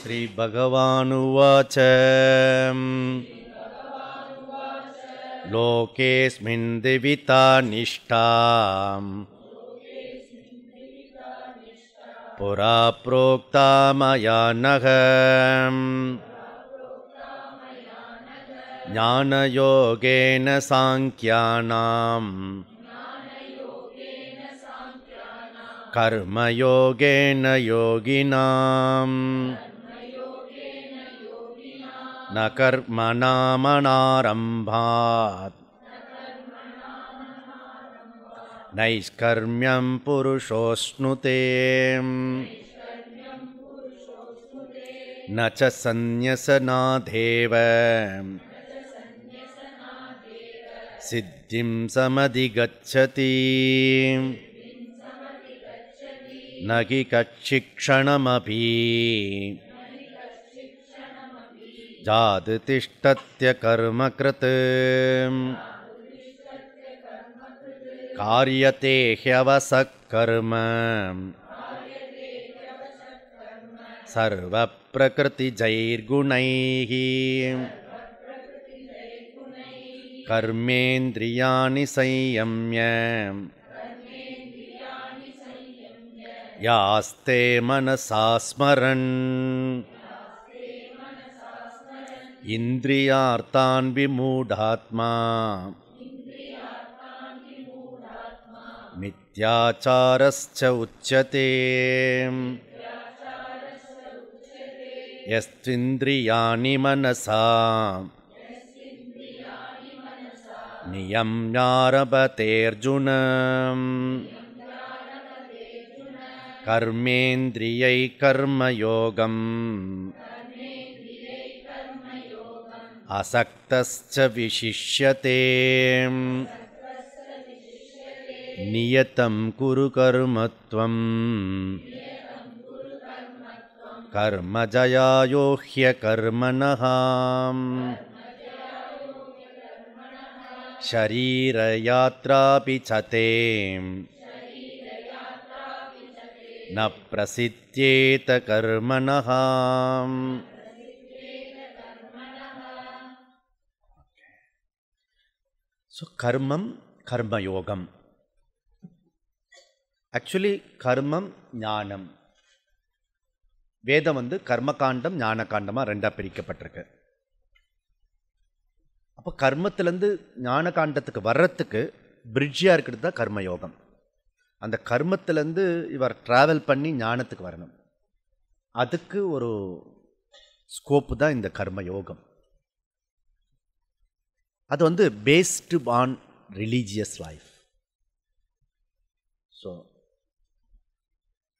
श्रीभगवानुवाच लोकेऽस्मिन् दिविता निष्ठा पुरा प्रोक्ता मया नघ ज्ञानयोगेन सांख्यानां कर्मयोगेन योगिनां न कर्मणामनारम्भात् नैष्कर्म्यं पुरुषोऽश्नुते न च सन्न्यसनादेव सिद्धिं समधिगच्छति न हि कच्चिक्षणमपि जातु तिष्ठत्य कर्मकृत् कार्यते ह्यवसः कर्म सर्वप्रकृतिजैर्गुणैः कर्मेन्द्रियाणि संयम्य यास्ते मनसा स्मरन् इन्द्रियार्थान् विमूढात्मा मिथ्याचारश्च उच्यते यस्त्विन्द्रियाणि मनसा नियम्यारभतेऽर्जुन कर्मेन्द्रियैः कर्मयोगम् असक्तश्च विशिष्यते नियतं कुरु कर्म त्वं कर्म जयायो ह्यकर्मणः शरीरयात्रापि च ते न प्रसिद्ध्येत कर्मणः. So karmam karma yogam. Actually karmam ஞானம். வேதம் கர்மகாண்டம் ஞான காண்டமா ரெண்டா பிரிக்கப்பட்டிருக்கு. அப்போ கர்மத்திலேருந்து ஞான காண்டத்துக்கு வர்றதுக்கு பிரிட்ஜியாக இருக்கிறது தான் கர்மயோகம். அந்த கர்மத்திலேருந்து இவர் ட்ராவல் பண்ணி ஞானத்துக்கு வரணும். அதுக்கு ஒரு ஸ்கோப்பு தான் இந்த கர்மயோகம். அது based on religious life. So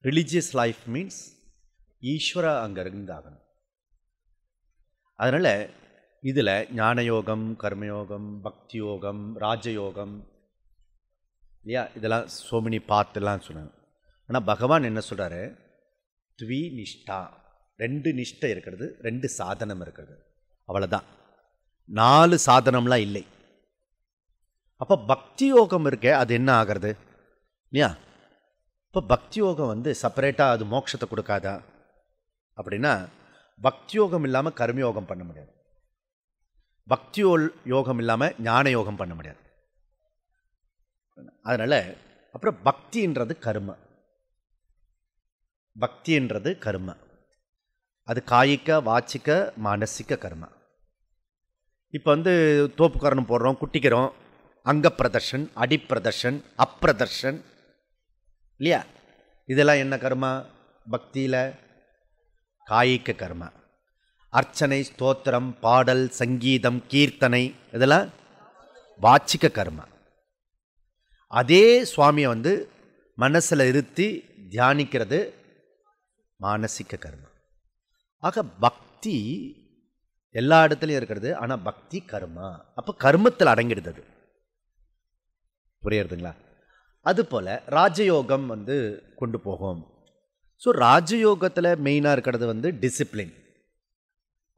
religious life means ஈஸ்வரா அங்கே இருந்தாகணும். அதனால் இதில் ஞானயோகம், கர்மயோகம், பக்தி யோகம், ராஜயோகம் இல்லையா, இதெல்லாம் சோமினி பாத்தெல்லாம் சொன்னாங்க. ஆனால் பகவான் என்ன சொல்கிறாரு, த்வி நிஷ்டா, ரெண்டு நிஷ்டை இருக்கிறது, ரெண்டு சாதனம் இருக்கிறது, அவ்வளோதான். 4 சாதனம்லாம் இல்லை. அப்போ பக்தி யோகம் இருக்கே, அது என்ன ஆகிறது இல்லையா? இப்போ பக்தி யோகம் செப்பரேட்டாக அது மோட்சத்தை கொடுக்காதா அப்படின்னா, பக்தி யோகம் இல்லாமல் கர்மயோகம் பண்ண முடியாது, பக்தி யோகம் இல்லாமல் ஞான யோகம் பண்ண முடியாது. அதனால் அப்புறம் பக்தின்றது கர்ம, பக்தின்றது கர்ம, அது காய்க வாச்சிக்க மானசிக்க கர்ம. இப்போ தோப்புக்காரன் போடுறோம், குட்டிக்கிறோம், அங்க பிரதர்ஷன், அடிப்பிரதர்ஷன், அப்பிரதர்ஷன் இல்லையா, இதெல்லாம் என்ன கர்மா? பக்தியில் காய்க கர்ம. அர்ச்சனை, ஸ்தோத்திரம், பாடல், சங்கீதம், கீர்த்தனை இதெல்லாம் வாச்சிக்க கர்ம. அதே சுவாமியை மனசில் இருத்தி தியானிக்கிறது மானசிக்க கர்ம. ஆக பக்தி எல்லா இடத்துலையும் இருக்கிறது, ஆனால் பக்தி கர்மா. அப்போ கர்மத்தில் அடங்கிடுது. புரியுறதுங்களா? அதுபோல் ராஜயோகம் கொண்டு போகும். ஸோ ராஜயோகத்தில் மெயினாக இருக்கிறது டிசிப்ளின்.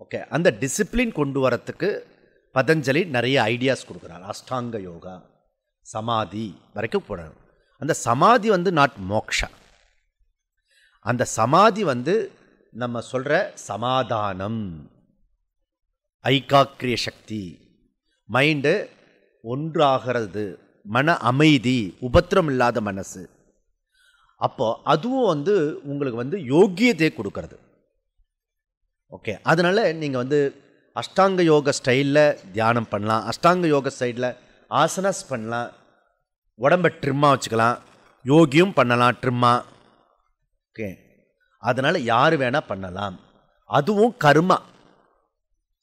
ஓகே, அந்த டிசிப்ளின் கொண்டு வரத்துக்கு பதஞ்சலி நிறைய ஐடியாஸ் கொடுக்குறார். அஷ்டாங்க யோகா, சமாதி வரைக்கும் போடணும். அந்த சமாதி நாட் மோக்ஷா. அந்த சமாதி நம்ம சொல்கிற சமாதானம், ஐகாக்கிரிய சக்தி, மைண்டு ஒன்றாகிறது, மன அமைதி, உபத்திரம் இல்லாத மனசு. அப்போது அதுவும் உங்களுக்கு யோக்கியத்தை கொடுக்கறது. ஓகே, அதனால் நீங்கள் அஷ்டாங்க யோக ஸ்டைலில் தியானம் பண்ணலாம், அஷ்டாங்க யோக ஸ்டைலில் ஆசனாஸ் பண்ணலாம், உடம்பை ட்ரிம்மாக வச்சுக்கலாம், யோகியும் பண்ணலாம் ட்ரிம்மாக. ஓகே, அதனால் யார் வேணால் பண்ணலாம், அதுவும் கர்மா.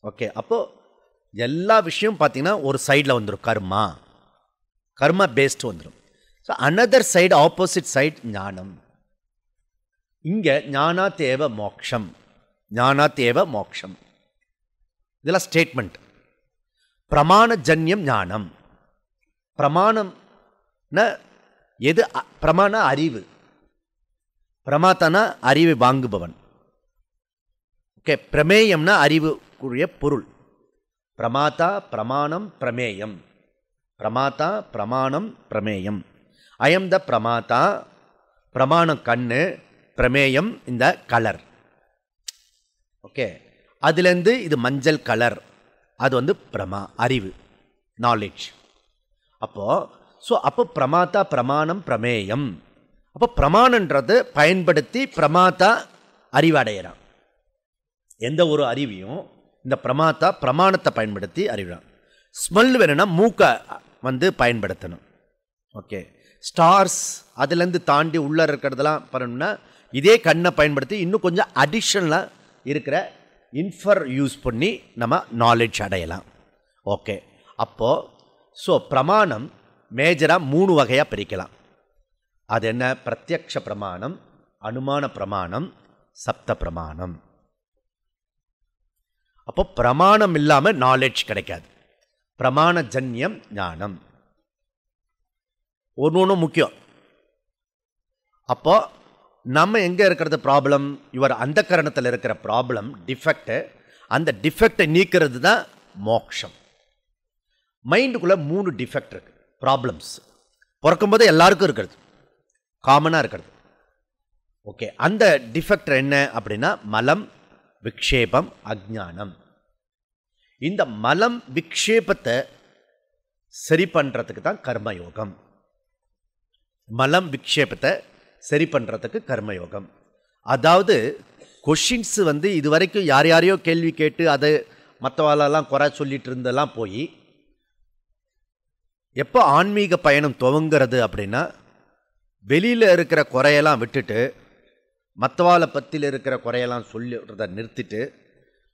ஓகே, அப்போது எல்லா விஷயம் பார்த்திங்கன்னா ஒரு சைடில் வந்துடும், கர்மா பேஸ்டு வந்துடும். So another side, opposite side ஞானம். இங்கே ஞானாத்தேவ மோக்ஷம், ஞானாத்தேவ மோக்ஷம், இதெல்லாம் ஸ்டேட்மெண்ட். பிரமாணஜன்யம் ஞானம். பிரமாணம்னா எது? பிரமாண அறிவு. பிரமாத்தானா அறிவை வாங்குபவன். ஓகே, பிரமேயம்னா அறிவுக்குரிய பொருள். பிரமாதா, பிரமாணம், பிரமேயம். பிரமாதா, பிரமாணம், பிரமேயம். ஐஎம் த பிரமாதா. பிரமாணம் கண்ணு, பிரமேயம் இந்த கலர். ஓகே, அதுலேருந்து இது மஞ்சள் கலர், அது பிரமா அறிவு, நாலேஜ். அப்போ பிரமாதா, பிரமாணம், பிரமேயம். அப்போ பிரமாணன்றது பயன்படுத்தி பிரமாதா அறிவடைகிறான். எந்த ஒரு அறிவையும் இந்த பிரமாணத்தை பயன்படுத்தி அறிவிறான். ஸ்மெல் வேணும்னா மூக்கை பயன்படுத்தணும். ஓகே, ஸ்டார்ஸ் அதுலேருந்து தாண்டி உள்ளே இருக்கிறதெல்லாம் பண்ணணும்னா இதே கண்ணை பயன்படுத்தி இன்னும் கொஞ்சம் அடிஷனலாக இருக்கிற இன்ஃபர் யூஸ் பண்ணி நம்ம நாலேஜ் அடையலாம். ஓகே, அப்போது பிரமாணம் மேஜராக 3 வகையாக பிரிக்கலாம். அது என்ன? பிரத்யக்ஷ பிரமாணம், அனுமான பிரமாணம், சப்த பிரமாணம். அப்போ பிரமாணம் இல்லாமல் நாலேஜ் கிடைக்காது. பிரமாணஜன்யம் ஞானம் ஒன்று முக்கியம். அப்போ நம்ம எங்கே இருக்கிறது ப்ராப்ளம்? இவர் அந்த கரணத்தில் இருக்கிற ப்ராப்ளம், டிஃபெக்டு. அந்த டிஃபெக்டை நீக்கிறது தான் மோக்ஷம். மைண்டுக்குள்ளே 3 டிஃபெக்ட் இருக்கு, ப்ராப்ளம்ஸ். பிறக்கும்போது எல்லாருக்கும் இருக்கிறது, காமனாக இருக்கிறது. ஓகே, அந்த டிஃபெக்ட் என்ன அப்படின்னா மலம், விக்ஷேபம், அஜ்ஞானம். இந்த மலம் விக்ஷேபத்தை சரி பண்ணுறதுக்கு தான் கர்மயோகம். மலம் விக்ஷேபத்தை சரி பண்ணுறதுக்கு கர்மயோகம். அதாவது கொஷின்ஸு இது வரைக்கும் யாரையோ கேள்வி கேட்டு அது மற்றவாளெல்லாம் குறை சொல்லிட்டு இருந்தெல்லாம் போய் எப்போ ஆன்மீக பயணம் துவங்கிறது அப்படின்னா வெளியில் இருக்கிற குறையெல்லாம் விட்டுட்டு மற்றவாளை பற்றியில் இருக்கிற குறையெல்லாம் சொல்லிடுறத நிறுத்திட்டு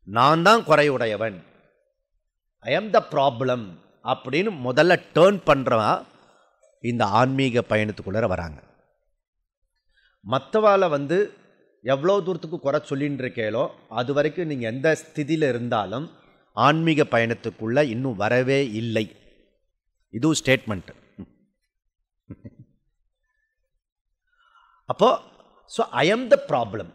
நான் தான் குறையுடையவன், ஐ ஆம் த ப்ராப்ளம் அப்படின்னு முதல்ல டேர்ன் பண்ணுறவா இந்த ஆன்மீக பயணத்துக்குள்ளே வராங்க. மற்றவாளை எவ்வளோ தூரத்துக்கு குறை சொல்லின்னு இருக்கேளோ அது வரைக்கும் நீங்கள் எந்த ஸ்திதியில் இருந்தாலும் ஆன்மீக பயணத்துக்குள்ளே இன்னும் வரவே இல்லை. இதுவும் ஸ்டேட்மெண்ட். அப்போது ஐ ஆம் த ப்ராப்ளம்.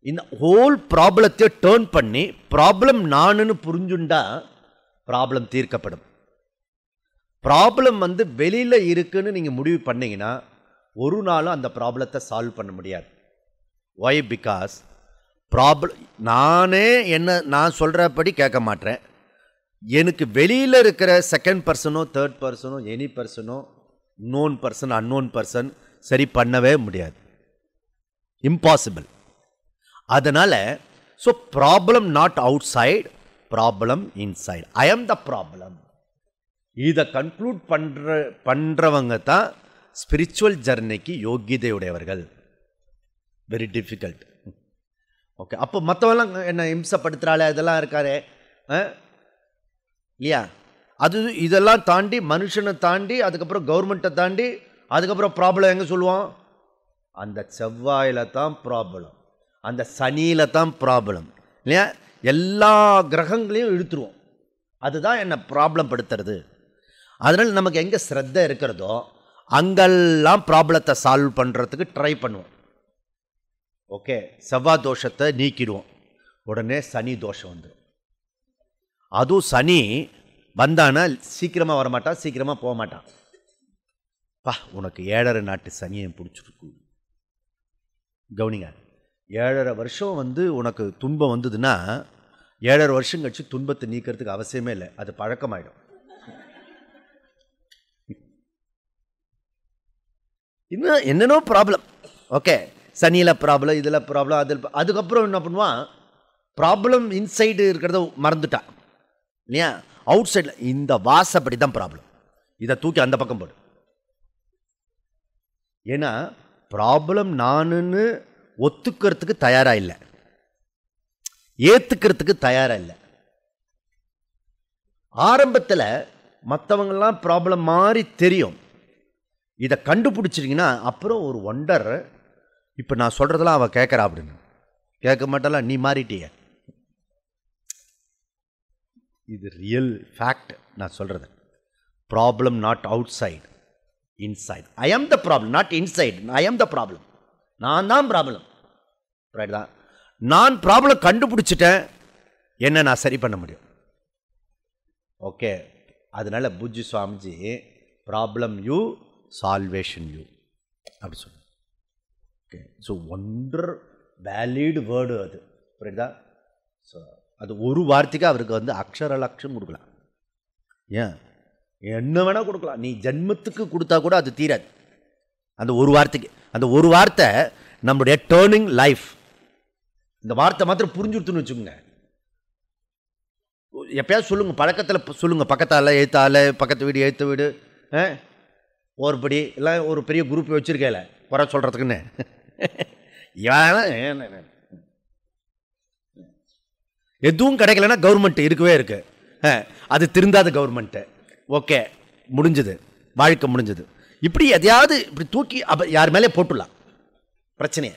இந்த ஹோல் ப்ராப்ளத்தை டேர்ன் பண்ணி ப்ராப்ளம் நானுன்னு புரிஞ்சுண்டா ப்ராப்ளம் தீர்க்கப்படும். ப்ராப்ளம் வெளியில் இருக்குன்னு நீங்கள் முடிவு பண்ணிங்கன்னா ஒரு நாளும் அந்த ப்ராப்ளத்தை சால்வ் பண்ண முடியாது. ஒய்? பிகாஸ் நான் சொல்கிறபடி கேட்க மாட்டேன். எனக்கு வெளியில் இருக்கிற செகண்ட் பர்சனோ, தேர்ட் பர்சனோ, எனி பர்சனோ, நோன் பர்சன், அன்னோன் பர்சன் சரி பண்ணவே முடியாது, இம்பாசிபிள். அதனால் problem not outside, problem inside. I am the problem. இதை கன்க்ளூட் பண்ணுறவங்க தான் ஸ்பிரிச்சுவல் ஜர்னிக்கு யோகியதையுடையவர்கள். Very difficult. ஓகே, அப்போ மற்றவெல்லாம் என்ன இம்சப்படுத்துகிறாளே அதெல்லாம் இருக்காரே இல்லையா? இதெல்லாம் தாண்டி மனுஷனை தாண்டி அதுக்கப்புறம் கவர்மெண்ட்டை தாண்டி அதுக்கப்புறம் ப்ராப்ளம் எங்கே சொல்லுவோம்? அந்த செவ்வாயில் தான் ப்ராப்ளம், அந்த சனியில் தான் ப்ராப்ளம் இல்லையா? எல்லா கிரகங்களையும் இழுத்துருவோம். அதுதான் என்ன ப்ராப்ளம் படுத்துறது. அதனால் நமக்கு எங்கே ஸ்ரத்தை இருக்கிறதோ அங்கெல்லாம் ப்ராப்ளத்தை சால்வ் பண்ணுறதுக்கு ட்ரை பண்ணுவோம். ஓகே, செவ்வாய் தோஷத்தை நீக்கிடுவோம், உடனே சனி தோஷம் வந்துடும். அதுவும் சனி வந்தானா சீக்கிரமாக வரமாட்டான், சீக்கிரமாக போக மாட்டான். உனக்கு 7.5 நாட்டு சனியை பிடிச்சிருக்கு. கவனிங்க, 7.5 வருஷம் உனக்கு துன்பம் வந்ததுன்னா 7.5 வருஷம் கழிச்சு துன்பத்தை நீக்கிறதுக்கு அவசியமே இல்லை, அது பழக்கமாயிடும். இன்னும் என்னென்னோ ப்ராப்ளம், ஓகே, சனியில் ப்ராப்ளம், இதில் ப்ராப்ளம், அதில். அதுக்கப்புறம் என்ன பண்ணுவான், ப்ராப்ளம் இன்சைடு இருக்கிறத மறந்துட்டான் இல்லையா, அவுட் சைடில். இந்த வாசப்படி தான் ப்ராப்ளம், இதை தூக்கி அந்த பக்கம் போடு. ஏன்னா ப்ராப்ளம் நானுன்னு ஒத்துக்கிறதுக்கு தயாராக இல்லை, ஏற்றுக்கிறதுக்கு தயாராக இல்லை. ஆரம்பத்தில் மற்றவங்கெல்லாம் ப்ராப்ளம் மாதிரி தெரியும், இதை கண்டுபிடிச்சிட்டிங்கன்னா அப்புறம் ஒரு ஒண்டர், இப்போ நான் சொல்கிறதெல்லாம் அவள் கேட்குறா அப்படின்னு. கேட்க மாட்டாளா, நீ மாறிட்டிய. இது ரியல் ஃபேக்ட் நான் சொல்கிறது. Problem not outside, inside. I am the problem, not inside. I am the problem, நான் தான் ப்ராப்ளம். ரைட் தான். நான் ப்ராப்ளம் கண்டுபிடிச்சிட்டேன், என்ன நான் சரி பண்ண முடியும். ஓகே, அதனால பூஜ்ய Swamiji problem you, salvation you அப்படி சொல்லுங்க. Okay, so wonder valid word அது, புரியுதா? ஸோ அது ஒரு வார்த்தைக்கு அவருக்கு அக்ஷர லட்சம் கொடுக்கலாம். ஏன் என்ன வேணால் கொடுக்கலாம், நீ ஜென்மத்துக்கு கொடுத்தா கூட அது தீராது அந்த ஒரு வார்த்தைக்கு. அந்த ஒரு வார்த்தை நம்மளுடைய டேர்னிங் லைஃப். இந்த வார்த்தை மாத்திரம் புரிஞ்சுடுத்துன்னு வச்சுக்கோங்க. எப்பயாவது சொல்லுங்கள், பழக்கத்தில் சொல்லுங்கள், பக்கத்தால் எழுத்தால், பக்கத்து வீடு எழுத்து வீடு, ஒருபடி எல்லாம் ஒரு பெரிய குரூப் வச்சுருக்கேல குறை சொல்கிறதுக்குன்னு. எதுவும் கிடைக்கலன்னா கவர்மெண்ட் இருக்கவே இருக்கு, அது திருந்தாத கவர்மெண்ட்டு. ஓகே, முடிஞ்சது, வாழ்க்கை முடிஞ்சது. இப்படி எதையாவது இப்படி தூக்கி யார் மேலே போட்டுடலாம் பிரச்சனையை.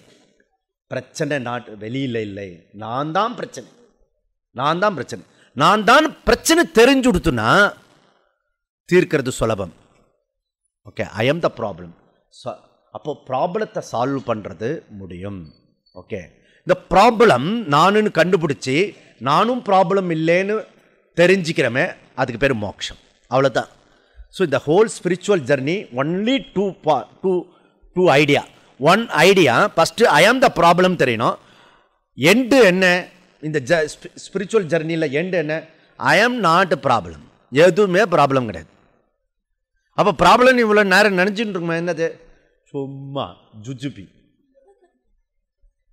பிரச்சனை வெளியில் இல்லை, நான் தான் பிரச்சனை, நான் தான் பிரச்சனை. நான் தான் பிரச்சனை தெரிஞ்சு கொடுத்துனா தீர்க்கிறது சுலபம். Okay, I am the problem. அப்போ ப்ராப்ளத்தை சால்வ் பண்ணுறது முடியும். ஓகே, இந்த ப்ராப்ளம் நானுன்னு கண்டுபிடிச்சி நானும் ப்ராப்ளம் இல்லைன்னு தெரிஞ்சுக்கிறமே, அதுக்கு பேர் மோட்சம். அவ்வளோதான். ஸோ இந்த whole spiritual journey only two idea. One idea, first I am the problem தெரியணும். எண்டு என்ன இந்த ஸ்பிரிச்சுவல் ஜர்னியில் எண்டு என்ன? ஐ ஆம் நாட் ப்ராப்ளம். எதுவுமே ப்ராப்ளம் கிடையாது. அப்போ ப்ராப்ளம் இவ்வளோ நேரம் நினச்சிட்டு இருக்குமா? என்னது சும்மா ஜுஜுபி,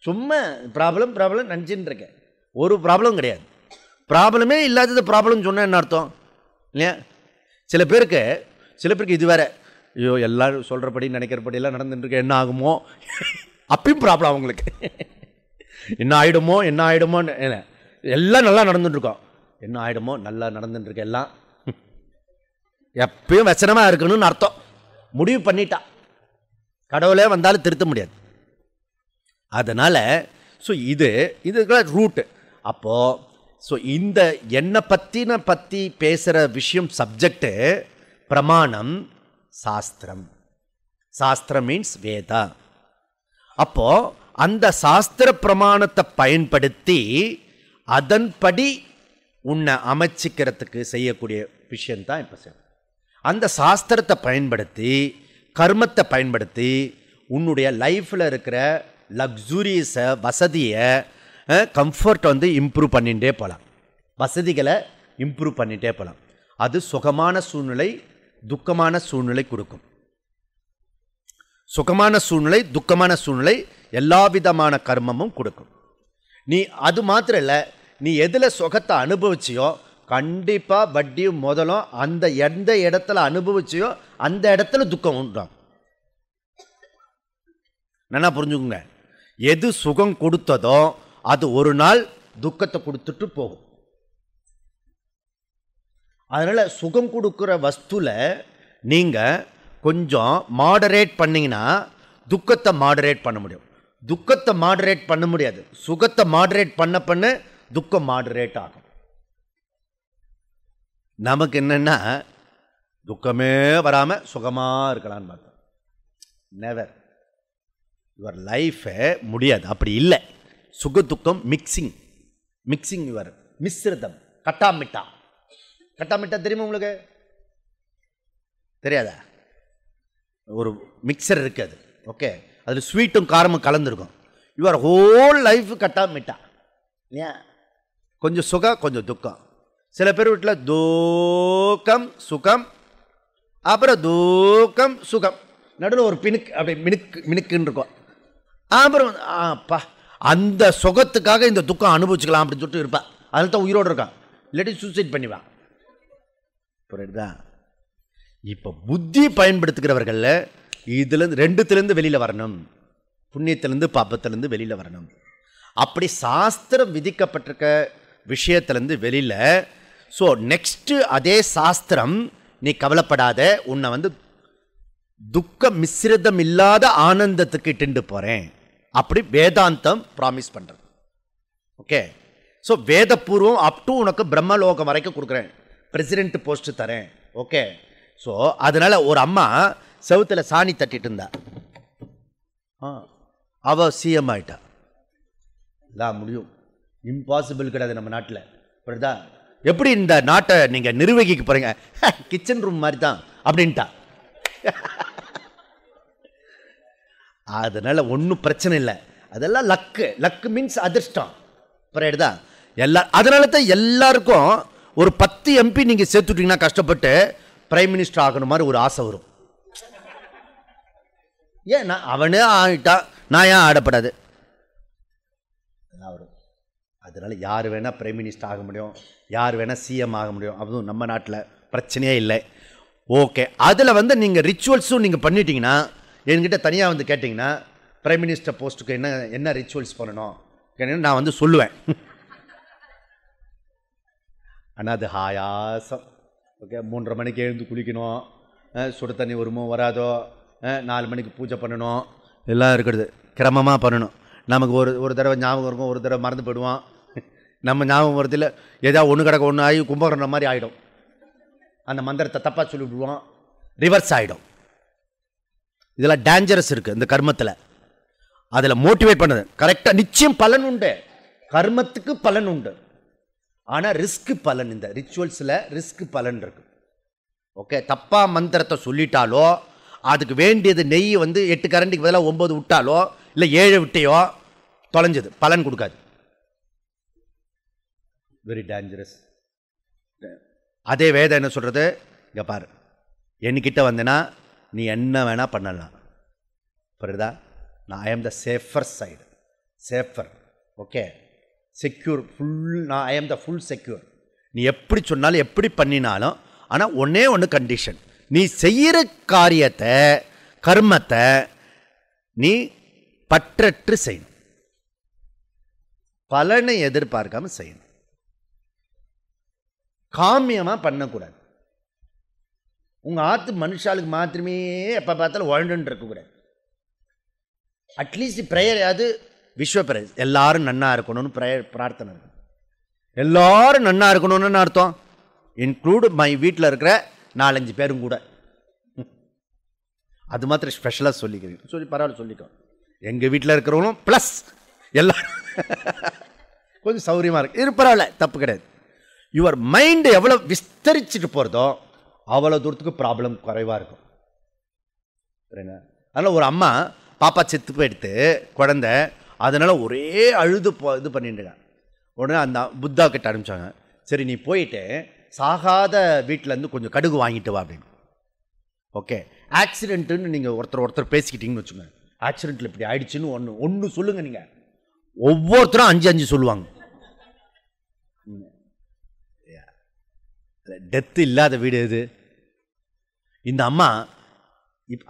சும்மா ப்ராப்ளம் ப்ராப்ளம் நினச்சின்னு இருக்கேன். ஒரு ப்ராப்ளம் கிடையாது. ப்ராப்ளமே இல்லாதது ப்ராப்ளம் சொன்னால் என்ன அர்த்தம் இல்லையா? சில பேருக்கு இது வேற, ஐயோ எல்லாரும் சொல்கிறபடி நினைக்கிறபடியெல்லாம் நடந்துட்டுருக்கு, என்ன ஆகுமோ அப்பயும் ப்ராப்ளம் அவங்களுக்கு. என்ன ஆகிடுமோன்னு எல்லாம் நல்லா நடந்துட்டுருக்கோம். என்ன ஆகிடுமோ, நல்லா நடந்துட்டுருக்கு எல்லாம், எப்பயும் வச்சனமாக இருக்கணும்னு அர்த்தம். முடிவு பண்ணிட்டா கடவுளே வந்தாலும் திருத்த முடியாது. அதனால் ஸோ இதுக்கெல்லாம் ரூட்டு. அப்போது ஸோ இந்த என்னை பற்றி பேசுகிற விஷயம் சப்ஜெக்டு பிரமாணம், சாஸ்திரம். சாஸ்திரம் மீன்ஸ் வேதா. அப்போது அந்த சாஸ்திர பிரமாணத்தை பயன்படுத்தி அதன்படி உன்னை அமைச்சிக்கிறதுக்கு செய்யக்கூடிய விஷயந்தான் இப்போ செய்யும். அந்த சாஸ்திரத்தை பயன்படுத்தி, கர்மத்தை பயன்படுத்தி உன்னுடைய லைஃப்பில் இருக்கிற லக்ஸுரியஸை, வசதியை, கம்ஃபர்ட் இம்ப்ரூவ் பண்ணிகிட்டே போகலாம். வசதிகளை இம்ப்ரூவ் பண்ணிகிட்டே போகலாம். அது சுகமான சூழ்நிலை, துக்கமான சூழ்நிலை கொடுக்கும். சுகமான சூழ்நிலை, துக்கமான சூழ்நிலை, எல்லா விதமான கர்மமும் கொடுக்கும். நீ அது மாத்திரம் இல்லை, நீ எதில் சுகத்தை அனுபவிச்சியோ கண்டிப்பாக வட்டியும் முதலும் அந்த எந்த இடத்துல அனுபவிச்சியோ அந்த இடத்துல துக்கம் உண்டாகும். நல்லா புரிஞ்சுக்குங்க. எது சுகம் கொடுத்ததோ அது ஒரு நாள் துக்கத்தை கொடுத்துட்டு போகும். அதனால் சுகம் கொடுக்குற வஸ்துல நீங்கள் கொஞ்சம் மாடரேட் பண்ணிங்கன்னா துக்கத்தை மாடரேட் பண்ண முடியும். துக்கத்தை மாடரேட் பண்ண முடியாது. சுகத்தை மாடரேட் பண்ண துக்கம் மாடரேட் ஆகும். நமக்கு என்னென்னா துக்கமே வராமல் சுகமாக இருக்கலான்னு பார்த்தோம். நெவர். யுவர் லைஃபை முடியாது. அப்படி இல்லை. சுக துக்கம் மிக்சிங் யுவர் மிஸ்ரிதம். கட்டாமிட்டா தெரியுமா உங்களுக்கு? தெரியாதா? ஒரு மிக்சர் இருக்குது. ஓகே, அதில் ஸ்வீட்டும் காரமும் கலந்துருக்கும். யுவர் ஹோல் லைஃப் கட்டா மிட்டா இல்லையா? கொஞ்சம் சுகம் கொஞ்சம் துக்கம். சில பேர் வீட்டில் தூக்கம் சுகம், அப்புறம் தூக்கம் சுகம், நடுவில் ஒரு பிணுக்கு அப்படி மினுக்குன்னு இருக்கும். அப்புறம் அப்பா அந்த சுகத்துக்காக இந்த துக்கம் அனுபவிச்சுக்கலாம் அப்படின்னு சொல்லிட்டு இருப்பான். அதில் தான் உயிரோடு இருக்கான், இல்லாட்டி சூசைட் பண்ணிவான். புரியுதா? இப்போ புத்தி பயன்படுத்துகிறவர்கள் இதுலேருந்து ரெண்டுத்துலேருந்து வெளியில் வரணும், புண்ணியத்திலேருந்து பாப்பத்திலேருந்து வெளியில் வரணும். அப்படி சாஸ்திரம் விதிக்கப்பட்டிருக்க விஷயத்திலேருந்து வெளியில். ஸோ நெக்ஸ்ட்டு அதே சாஸ்திரம், நீ கவலைப்படாத, உன்னை வந்து துக்க மிஸ்ரிதம் இல்லாத ஆனந்தத்துக்கு இட்டுண்டு போகிறேன் அப்படி வேதாந்தம் ப்ராமிஸ் பண்ணுறது. ஓகே, ஸோ வேதபூர்வம் அப் டு உனக்கு பிரம்மலோகம் வரைக்கும் கொடுக்குறேன், பிரசிடென்ட் போஸ்ட் தரேன். ஓகே, ஸோ அதனால் ஒரு அம்மா செவுத்தில் சாணி தட்டிட்டு இருந்தா, அவள் சிஎம் ஆகிட்டா. இதான் முடியும், இம்பாசிபிள் கிடையாது நம்ம நாட்டில். புரியுதா? எப்படி இந்த நாட்டை நீங்கள் நிர்வகிக்க போகிறீங்க, கிச்சன் ரூம் மாதிரி தான் அப்படின்ட்டா. அதனால் ஒன்றும் பிரச்சனை இல்லை, அதெல்லாம் லக்கு. லக்கு மீன்ஸ் அதிர்ஷ்டம். புரியுதா? அதனால தான் எல்லாருக்கும் ஒரு 10 MP நீங்கள் சேர்த்துட்டீங்கன்னா கஷ்டப்பட்டு பிரைம் மினிஸ்டர் ஆகணும் மாதிரி ஒரு ஆசை வரும். ஏன் நான் அவனே ஆகிட்டா நான் ஏன் ஆடப்படாது வரும். அதனால் யார் வேணால் பிரைம் மினிஸ்டர் ஆக முடியும், யார் வேணால் சிஎம் ஆக முடியும். அதுவும் நம்ம நாட்டில் பிரச்சனையே இல்லை. ஓகே, அதில் வந்து நீங்கள் ரிச்சுவல்ஸும் நீங்கள் பண்ணிட்டீங்கன்னா, என்கிட்ட தனியாக வந்து கேட்டிங்கன்னா பிரைம் மினிஸ்டர் போஸ்ட்டுக்கு என்ன ரிச்சுவல்ஸ் பண்ணணும் நான் வந்து சொல்லுவேன். ஆனால் அது ஆயாசம். ஓகே, 3:30 மணிக்கு எழுந்து குளிக்கணும், சுடு தண்ணி வருமோ வராதோ, 4 மணிக்கு பூஜை பண்ணணும், எல்லாம் இருக்கிறது கிரமமாக பண்ணணும். நமக்கு ஒரு தடவை ஞாபகம் இருக்கும், ஒரு தடவை மறந்து போயிடுவோம். நம்ம ஞாபகம் வரதில் ஏதாவது ஒன்று கிடக்க ஒன்று ஆகி கும்பகரணம் மாதிரி ஆகிடும். அந்த மந்திரத்தை தப்பாக சொல்லிவிடுவோம், ரிவர்ஸ் ஆகிடும். இதெல்லாம் டேஞ்சரஸ் இருக்குது இந்த கர்மத்தில். அதில் மோட்டிவேட் பண்ணது கரெக்டாக நிச்சயம் பலன் உண்டு, கர்மத்துக்கு பலன் உண்டு. ஆனால் ரிஸ்க்கு பலன், இந்த ரிச்சுவல்ஸில் ரிஸ்க்கு பலன் இருக்கு. ஓகே, தப்பாக மந்திரத்தை சொல்லிட்டாலோ, அதுக்கு வேண்டியது நெய் வந்து 8 கரண்டிக்கு பதிலாக 9 விட்டாலோ, இல்லை 7 விட்டையோ தொலைஞ்சது, பலன் கொடுக்காது. Very dangerous. அதே வேதம் என்ன சொல்கிறது, இங்கே பாரு, என்கிட்ட வந்தேன்னா நீ என்ன வேணால் பண்ணலாம். புரியுதா? நான் ஐ am the safer side, safer. Okay, secure full, நான் ஐ ஆம் த ஃபுல் செக்யூர். நீ எப்படி சொன்னாலும் எப்படி பண்ணினாலும், ஆனால் ஒன்றே ஒன்று கண்டிஷன், நீ செய்கிற காரியத்தை கர்மத்தை நீ பற்றற்று செய்யணும், பலனை எதிர்பார்க்காம செய்யணும், காமியமாக பண்ணக்கூடாது. உங்கள் ஆற்று மனுஷாளுக்கு மாத்திரமே எப்போ பார்த்தாலும் வாழ்ந்துன்னு இருக்கக்கூடாது. அட்லீஸ்ட் ப்ரேயரையாவது விஸ்வ ப்ரேயர், எல்லாரும் நன்னா இருக்கணும்னு பிரார்த்தனை இருக்கும். எல்லாரும் நன்னா இருக்கணும்னு அர்த்தம், இன்க்ளூடு மை வீட்டில் இருக்கிற 4-5 பேரும் கூட. அது மாத்திரம் ஸ்பெஷலாக சொல்லிக்கிறீங்க, சொல்லி பரவாயில்ல சொல்லிக்கோ. எங்கள் வீட்டில் இருக்கிறவங்களும் ப்ளஸ் எல்லாம் கொஞ்சம் சௌரியமாக இருக்குது, இது பரவாயில்ல, தப்பு கிடையாது. யுவர் மைண்டு எவ்வளோ விஸ்தரிச்சுட்டு போகிறதோ அவ்வளோ தூரத்துக்கு ப்ராப்ளம் குறைவாக இருக்கும். சரிங்க? அதனால் ஒரு அம்மா பாப்பா செத்து போயிடுத்து குழந்தை, அதனால் ஒரே அழுது இது பண்ணிட்டுருக்காங்க. உடனே அந்த புத்தா கிட்ட அனுப்பிச்சாங்க, சரி நீ போயிட்டு சாகாத வீட்டிலேருந்து கொஞ்சம் கடுகு வாங்கிட்டு வா அப்படின்னு. ஓகே, ஆக்சிடென்ட்டுன்னு நீங்கள் ஒருத்தர் பேசிக்கிட்டீங்கன்னு வச்சுக்கோங்க, ஆக்சிடென்ட்டில் இப்படி ஆயிடுச்சுன்னு ஒன்று சொல்லுங்கள். நீங்கள் ஒவ்வொருத்தரும் 5 சொல்லுவாங்க. டெத்து இல்லாத வீடு எது? இந்த அம்மா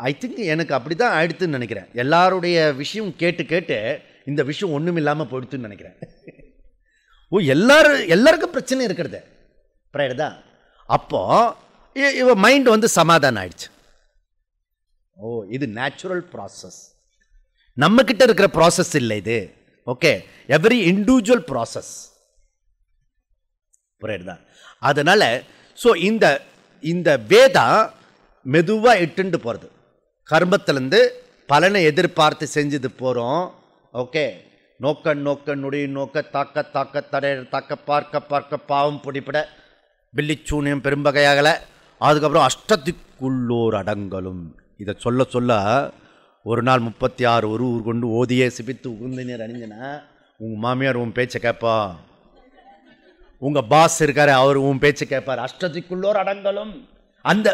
ஐ திங்க் எனக்கு அப்படி தான் ஆயிடுத்துன்னு நினைக்கிறேன். எல்லாருடைய விஷயம் கேட்டு இந்த விஷயம் ஒன்றும் இல்லாமல் போயிடுத்துன்னு நினைக்கிறேன். ஓ, எல்லாருக்கும் பிரச்சனை இருக்கிறது தான். அப்போ இவ மைண்ட் வந்து சமாதானம் ஆயிடுச்சு. ஓ, இது நேச்சுரல் ப்ராசஸ், நம்மக்கிட்ட இருக்கிற ப்ராசஸ் இல்லை இது. Okay, every individual process. புரியுதா? அதனால் ஸோ இந்த வேதா மெதுவாக இட்டுண்டு போகிறது, கர்மத்திலேருந்து பலனை எதிர்பார்த்து செஞ்சது போகிறோம். ஓகே, நோக்க நொடி நோக்க தாக்க தடை தாக்க பார்க்க பாவம் பிடிப்பட பில்லிச்சூனியம் பெரும்பகையாகலை. அதுக்கப்புறம் அஷ்டத்திற்குள்ளோர் அடங்கலும். இதை சொல்ல ஒரு நாள் 36 ஒரு ஊர் கொண்டு ஓதியே சிபித்து உகுந்தனர் அணிஞ்சனா உங்கள் மாமியார் உன் பேச்சை கேட்பா, உங்கள் பாஸ் இருக்காரு அவர் உன் பேச்சை கேட்பார். அஷ்டதிக்குள்ளோர் அடங்கலும் அந்த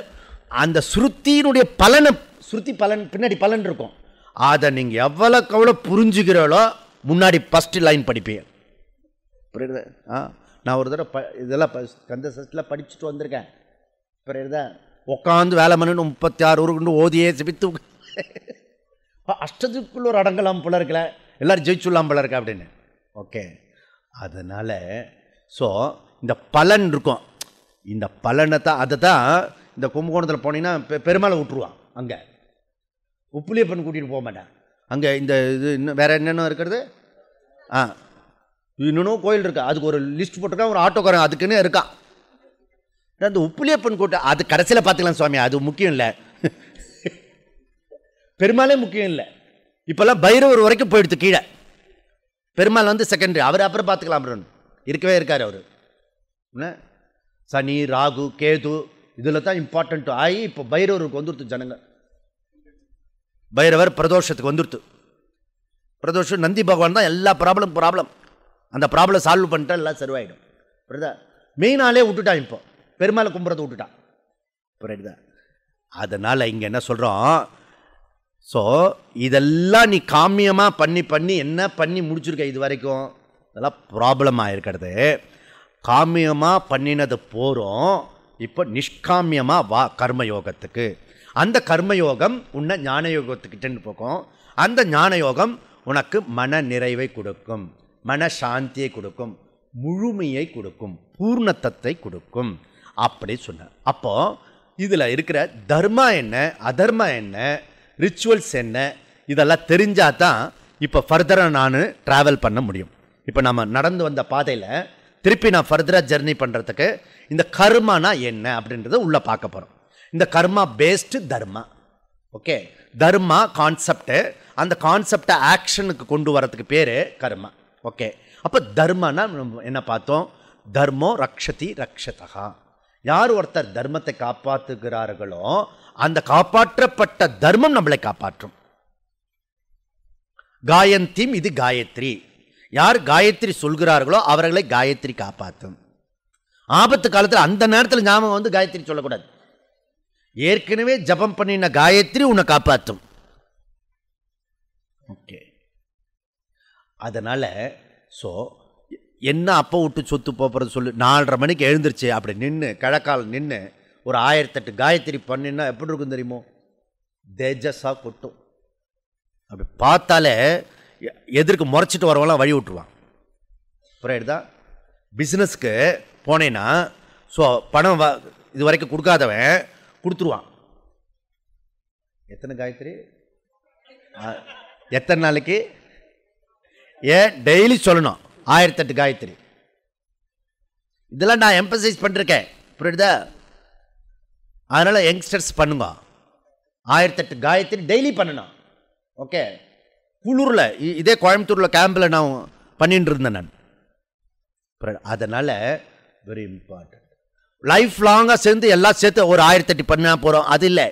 அந்த ஸ்ருத்தியினுடைய பலனை, ஸ்ருதி பலன் பின்னாடி பலன் இருக்கும். அதை நீங்கள் எவ்வளோக்கு எவ்வளோ புரிஞ்சுக்கிறீங்களோ முன்னாடி ஃபஸ்ட்டு லைன் படிப்பேன். புரியுது? நான் ஒரு தடவை இதெல்லாம் கந்த சஷ்டியில் படிச்சுட்டு வந்திருக்கேன். புரியுதா? உட்காந்து வேலை பண்ணு 36 ஊர் கொண்டு ஓதியே சிபித்து அஷ்டத்துக்குள்ளோர் அடங்கலாம் போல இருக்கல, எல்லோரும் ஜெயிச்சுடலாம் போல இருக்க அப்படின்னு. ஓகே, அதனால் ஸோ இந்த பலன் இருக்கும். இந்த பலனை தான் அதை தான் இந்த கும்பகோணத்தில் போனீங்கன்னா பெருமாளை விட்டுருவான். அங்கே உப்புலியப்பன் கூட்டிகிட்டு போக மாட்டேன். அங்கே இந்த இது இன்னும் வேறு என்னென்ன இருக்கிறது, இன்னும் கோயில் இருக்கா, அதுக்கு ஒரு லிஸ்ட் போட்டிருக்கான், ஒரு ஆட்டோக்காரன் அதுக்குன்னு இருக்கான். அந்த உப்புலியப்பன் கூட்டம் அது கடைசியில் பார்த்துக்கலாம் சுவாமி, அது முக்கியம் இல்லை. பெருமாளே முக்கியம் இல்லை. இப்போல்லாம் பைரவர் வரைக்கும் போயிடுது கீழே. பெருமாள் வந்து செகண்டரி, அவர் அப்புறம் பார்த்துக்கலாம். அப்புறம் இருக்கவே இருக்கார் அவர். என்ன சனி ராகு கேது இதில் தான் இம்பார்ட்டன்ட் ஆகி இப்போ பைரவருக்கு வந்துடுத்து ஜனங்க. பைரவர் பிரதோஷத்துக்கு வந்துடுத்து. பிரதோஷம் நந்தி பகவான் தான் எல்லா ப்ராப்ளம் அந்த ப்ராப்ளம் சால்வ் பண்ணிட்டா எல்லாம் சரிவாயிடும். புரியுதா? மெயினாலே விட்டுட்டான், இப்போ பெருமாளை கும்புறதை விட்டுட்டான். புரியுதா? அதனால் இங்கே என்ன சொல்கிறோம், ஸோ இதெல்லாம் நீ காமியமாக பண்ணி என்ன பண்ணி முடிச்சிருக்க இது வரைக்கும், அதெல்லாம் ப்ராப்ளமாக இருக்கிறது. காமியமாக பண்ணினது போகிறோம், இப்போ நிஷ்காமியமாக வா கர்மயோகத்துக்கு. அந்த கர்மயோகம் உன்னை ஞான யோகத்துக்கிட்டேன்னு போகும். அந்த ஞான யோகம் உனக்கு மன நிறைவை கொடுக்கும், மன சாந்தியை கொடுக்கும், முழுமையை கொடுக்கும், பூர்ணத்தத்தை கொடுக்கும். அப்படி சொன்ன அப்போது இதில் இருக்கிற தர்மா என்ன, அதர்மா என்ன, ரிச்சுவல்ஸ் என்ன, இதெல்லாம் தெரிஞ்சால் தான் இப்போ ஃபர்தராக நான் ட்ராவல் பண்ண முடியும். இப்போ நம்ம நடந்து வந்த பாதையில் திருப்பி நான் ஃபர்தராக ஜெர்னி பண்ணுறதுக்கு இந்த கர்மானா என்ன அப்படின்றத உள்ளே பார்க்க போகிறோம். இந்த கர்மா பேஸ்டு தர்மா. ஓகே, தர்மா கான்செப்டு, அந்த கான்செப்டை ஆக்ஷனுக்கு கொண்டு வரதுக்கு பேர் கர்மா. ஓகே, அப்போ தர்மனா என்ன பார்த்தோம், தர்மோ ரக்ஷதி ரக்ஷதா. யார் ஒருத்தர் தர்மத்தை காப்பாற்றுகிறார்களோ அந்த காப்பாற்றப்பட்ட தர்மம் நம்மளை காப்பாற்றும். காயந்திம் இது காயத்ரி, யார் காயத்ரி சொல்கிறார்களோ அவர்களை காயத்ரி காப்பாற்றும். ஆபத்து காலத்தில் அந்த நேரத்தில் ஞாபகம் வந்து காயத்ரி சொல்லக்கூடாது. ஏற்கனவே ஜபம் பண்ணின காயத்ரி உன்னை காப்பாற்றும். ஓகே, அதனால் ஸோ என்ன அப்போ விட்டு சொத்து போகிறது சொல்லு. 4:30 மணிக்கு எழுந்திருச்சு அப்படி நின்று கிழக்கால் நின்று ஒரு 1008 காயத்ரி பண்ணினா எப்படி இருக்கும் தெரியுமோ, தேஜஸாக கொட்டும். அப்படி பார்த்தாலே எதிர்க்கு முறைச்சிட்டு வரவங்களாம் வழி விட்டுருவான். புரியுதா? பிஸ்னஸ்க்கு போனேன்னா ஸோ பணம் இது வரைக்கும் கொடுக்காதவன் கொடுத்துருவான். எத்தனை காயத்ரி, எத்தனை நாளைக்கு, டெய்லி சொல்லணும் 1008 காயத்ரி. இதெல்லாம் நான் எம்பசைஸ் பண்ணிருக்கேன். புரியுதா? அதனால் யங்ஸ்டர்ஸ் பண்ணுங்க, 1008 காயத்ரி டெய்லி பண்ணணும். ஓகே, குளூரில் இதே கோயம்புத்தூரில் கேம்பில் நான் பண்ணிட்டு இருந்தேன் நான். அதனால் வெரி இம்பார்ட்டன்ட். லைஃப் லாங்காக சேர்ந்து எல்லாம் சேர்த்து ஒரு 1008 பண்ண போகிறோம், அது இல்லை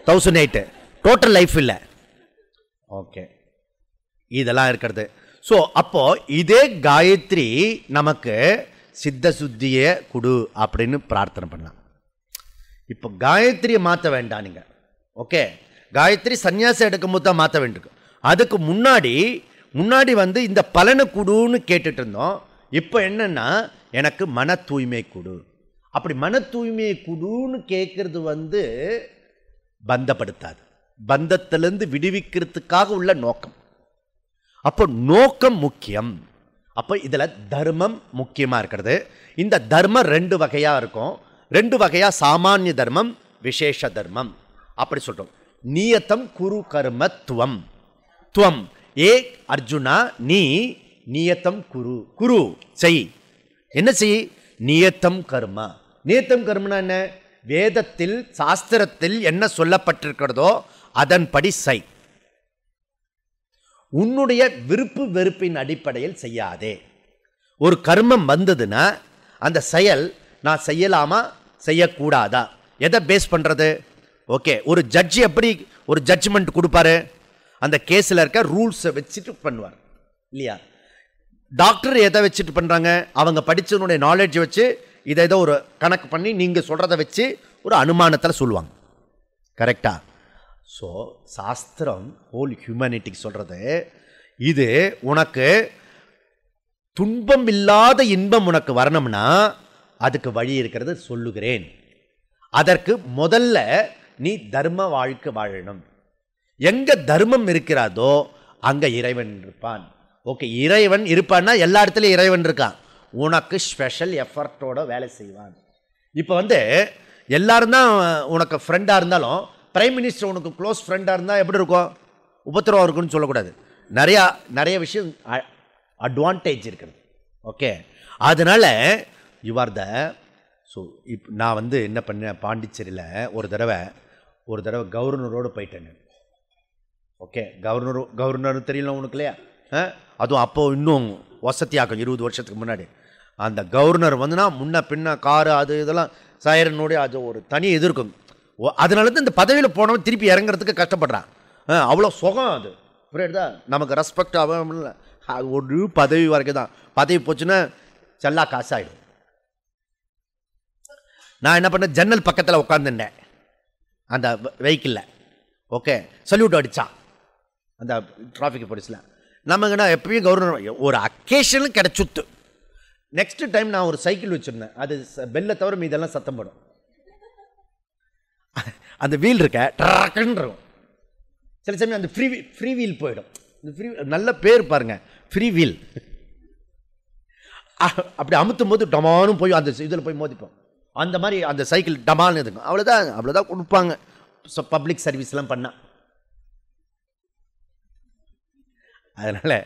1008 டோட்டல் லைஃப் இல்லை. ஓகே, இதெல்லாம் இருக்கிறது. ஸோ அப்போது இதே காயத்ரி நமக்கு சித்த சுத்தியை கொடு அப்படின்னு பிரார்த்தனை பண்ணலாம். இப்போ காயத்ரியை மாற்ற வேண்டாம் நீங்கள். ஓகே, காயத்ரி சன்னியாசம் எடுக்கும்போது தான் மாற்ற வேண்டியிருக்கு. அதுக்கு முன்னாடி வந்து இந்த பலனை கொடுன்னு கேட்டுட்டு இருந்தோம். இப்போ என்னென்னா எனக்கு மன தூய்மை கொடு. அப்படி மன தூய்மையை கொடுன்னு கேட்குறது வந்து பந்தப்படுத்தாது, பந்தத்திலேருந்து விடுவிக்கிறதுக்காக உள்ள நோக்கம். அப்போ நோக்கம் முக்கியம். அப்போ இதில் தர்மம் முக்கியமாக இருக்கிறது. இந்த தர்மம் 2 வகையாக இருக்கும். 2 வகையாக, சாமானிய தர்மம், விசேஷ தர்மம் அப்படி சொல்கிறோம். நியத்தம் குரு கர்ம துவம். துவம் ஏ அர்ஜுனா, நீ நியத்தம் குரு செய். என்ன செய்? நியத்தம் கர்மா. நியத்தம் கர்மனா என்ன? வேதத்தில் சாஸ்திரத்தில் என்ன சொல்லப்பட்டிருக்கிறதோ அதன்படி செய். உன்னுடைய விருப்பு வெறுப்பின் அடிப்படையில் செய்யாதே. ஒரு கர்மம் வந்ததுன்னா அந்த செயல் நான் செய்யலாமா செய்யக்கூடாதா, எதை பேஸ் பண்ணுறது? ஓகே, ஒரு ஜட்ஜி எப்படி ஒரு ஜட்ஜ்மெண்ட் கொடுப்பாரு? அந்த கேஸில் இருக்க ரூல்ஸை வச்சுட்டு பண்ணுவார் இல்லையா? டாக்டர் எதை வச்சுட்டு பண்ணுறாங்க? அவங்க படித்தவனுடைய நாலேஜ் வச்சு இதை ஏதோ ஒரு கணக்கு பண்ணி நீங்கள் சொல்கிறத வச்சு ஒரு அனுமானத்தில் சொல்லுவாங்க. கரெக்டா? ஸோ சாஸ்திரம் ஹோல் ஹியூமனிட்டிக்கு சொல்கிறது, இது உனக்கு துன்பம் இல்லாத இன்பம் உனக்கு வரணும்னா அதுக்கு வழி இருக்கிறது சொல்லுகிறேன். அதற்கு முதல்ல நீ தர்ம வாழ்க்கை வாழணும். எங்க தர்மம் இருக்கிறதோ அங்க இறைவன் இருப்பான். ஓகே, இறைவன் இருப்பான்னா எல்லா இடத்துலையும் இறைவன் இருக்கான். உனக்கு ஸ்பெஷல் எஃபர்ட்டோட வேலை செய்வான். இப்போ எல்லாரும் தான் உனக்கு ஃப்ரெண்டாக இருந்தாலும் பிரைம் மினிஸ்டர் உனக்கு க்ளோஸ் ஃப்ரெண்டாக இருந்தால் எப்படி இருக்கும்? உபத்திரவம் இருக்குன்னு சொல்லக்கூடாது. நிறைய விஷயம் அட்வான்டேஜ் இருக்குது. ஓகே, அதனால யூ ஆர் த. ஸோ இப்போ நான் என்ன பண்ணேன், பாண்டிச்சேரியில் ஒரு தடவை கவர்னரோடு போயிட்டேன். ஓகே, கவர்னர் தெரியல உனக்கு இல்லையா? அதுவும் அப்போது இன்னும் வசதியாகும், 20 வருஷத்துக்கு முன்னாடி. அந்த கவர்னர் முன்ன பின்ன காரு அது இதெல்லாம் சைரனோடைய அது ஒரு தனி இது இருக்கும். அதனால தான் இந்த பதவியில் போனவன் திருப்பி இறங்குறதுக்கு கஷ்டப்படுறான். அவ்வளோ சுகம் அது, புரியுதா? நமக்கு ரெஸ்பெக்ட் ஆகும். ஒரு பதவி வரைக்கும் தான். பதவி போச்சுன்னா செல்லா காசாயிடும். நான் என்ன பண்ணேன், ஜன்னல் பக்கத்தில் உட்காந்துட்டேன் அந்த வெஹிக்கிளில். ஓகே, சல்யூட் அடித்தான் அந்த டிராஃபிக் போலீஸில். நமக்குன்னா எப்பயும் கவர்னர் ஒரு அக்கேஷனும் கிடைச்சுத்து. நெக்ஸ்ட் டைம் நான் ஒரு சைக்கிள் வச்சுருந்தேன், அது பெல்லை தவிர மீதெல்லாம் சத்தம் போடும். அந்த வீல் இருக்க ட்ராக்குன்னு இருக்கும். சில சமயம் அந்த ஃப்ரீ வீல் போயிடும். இந்த ஃப்ரீ நல்ல பேர் பாருங்க, ஃப்ரீ வீல். அப்படி அமுத்தும் போது டமானும் போய் அந்த இதில் போய் மோதிப்போம். அந்த மாதிரி அந்த சைக்கிள் டமான்னு இருக்கும். அவ்வளோதான் கொடுப்பாங்க பப்ளிக் சர்வீஸ்லாம் பண்ணால். அதனால்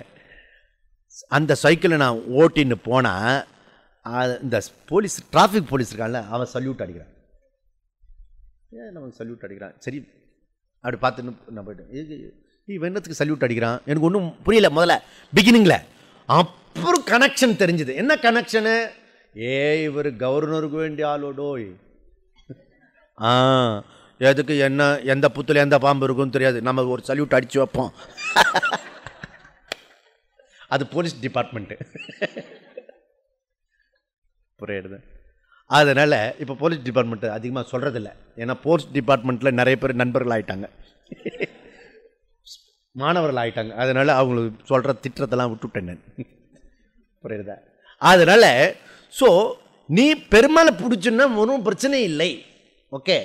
அந்த சைக்கிளை நான் ஓட்டின்னு போனால் இந்த போலீஸ் டிராஃபிக் போலீஸ் இருக்கான்ல, அவன் சல்யூட் அடிக்கிறான். நமக்கு சல்யூட் அடிக்கிறான். சரி, அப்படி பார்த்துன்னு நான் போய்ட்டேன். இவன் என்னத்துக்கு சல்யூட் அடிக்கிறான் எனக்கு ஒன்றும் புரியல முதல்ல பிகினிங்கில். அப்புறம் கனெக்ஷன் தெரிஞ்சுது. என்ன கனெக்ஷனு? இவர் கவர்னருக்கு வேண்டிய ஆளோடோய். எதுக்கு என்ன எந்த புத்துல எந்த பாம்பு இருக்குன்னு தெரியாது, நம்ம ஒரு சல்யூட் அடித்து வைப்போம். அது போலீஸ் டிபார்ட்மெண்ட்டு, புரியுது? அதனால் இப்போ போலீஸ் டிபார்ட்மெண்ட்டு அதிகமாக சொல்கிறதில்ல. ஏன்னா போலீஸ் டிபார்ட்மெண்ட்டில் நிறைய பேர் நண்பர்கள் ஆகிட்டாங்க, மாணவர்கள் ஆகிட்டாங்க. அதனால் அவங்களுக்கு சொல்கிற திட்டத்தெல்லாம் விட்டுவிட்டேன் நான், புரியுதா? அதனால் ஸோ நீ பெருமாளை பிடிச்சுன்னா ஒன்றும் பிரச்சனை இல்லை. ஓகே,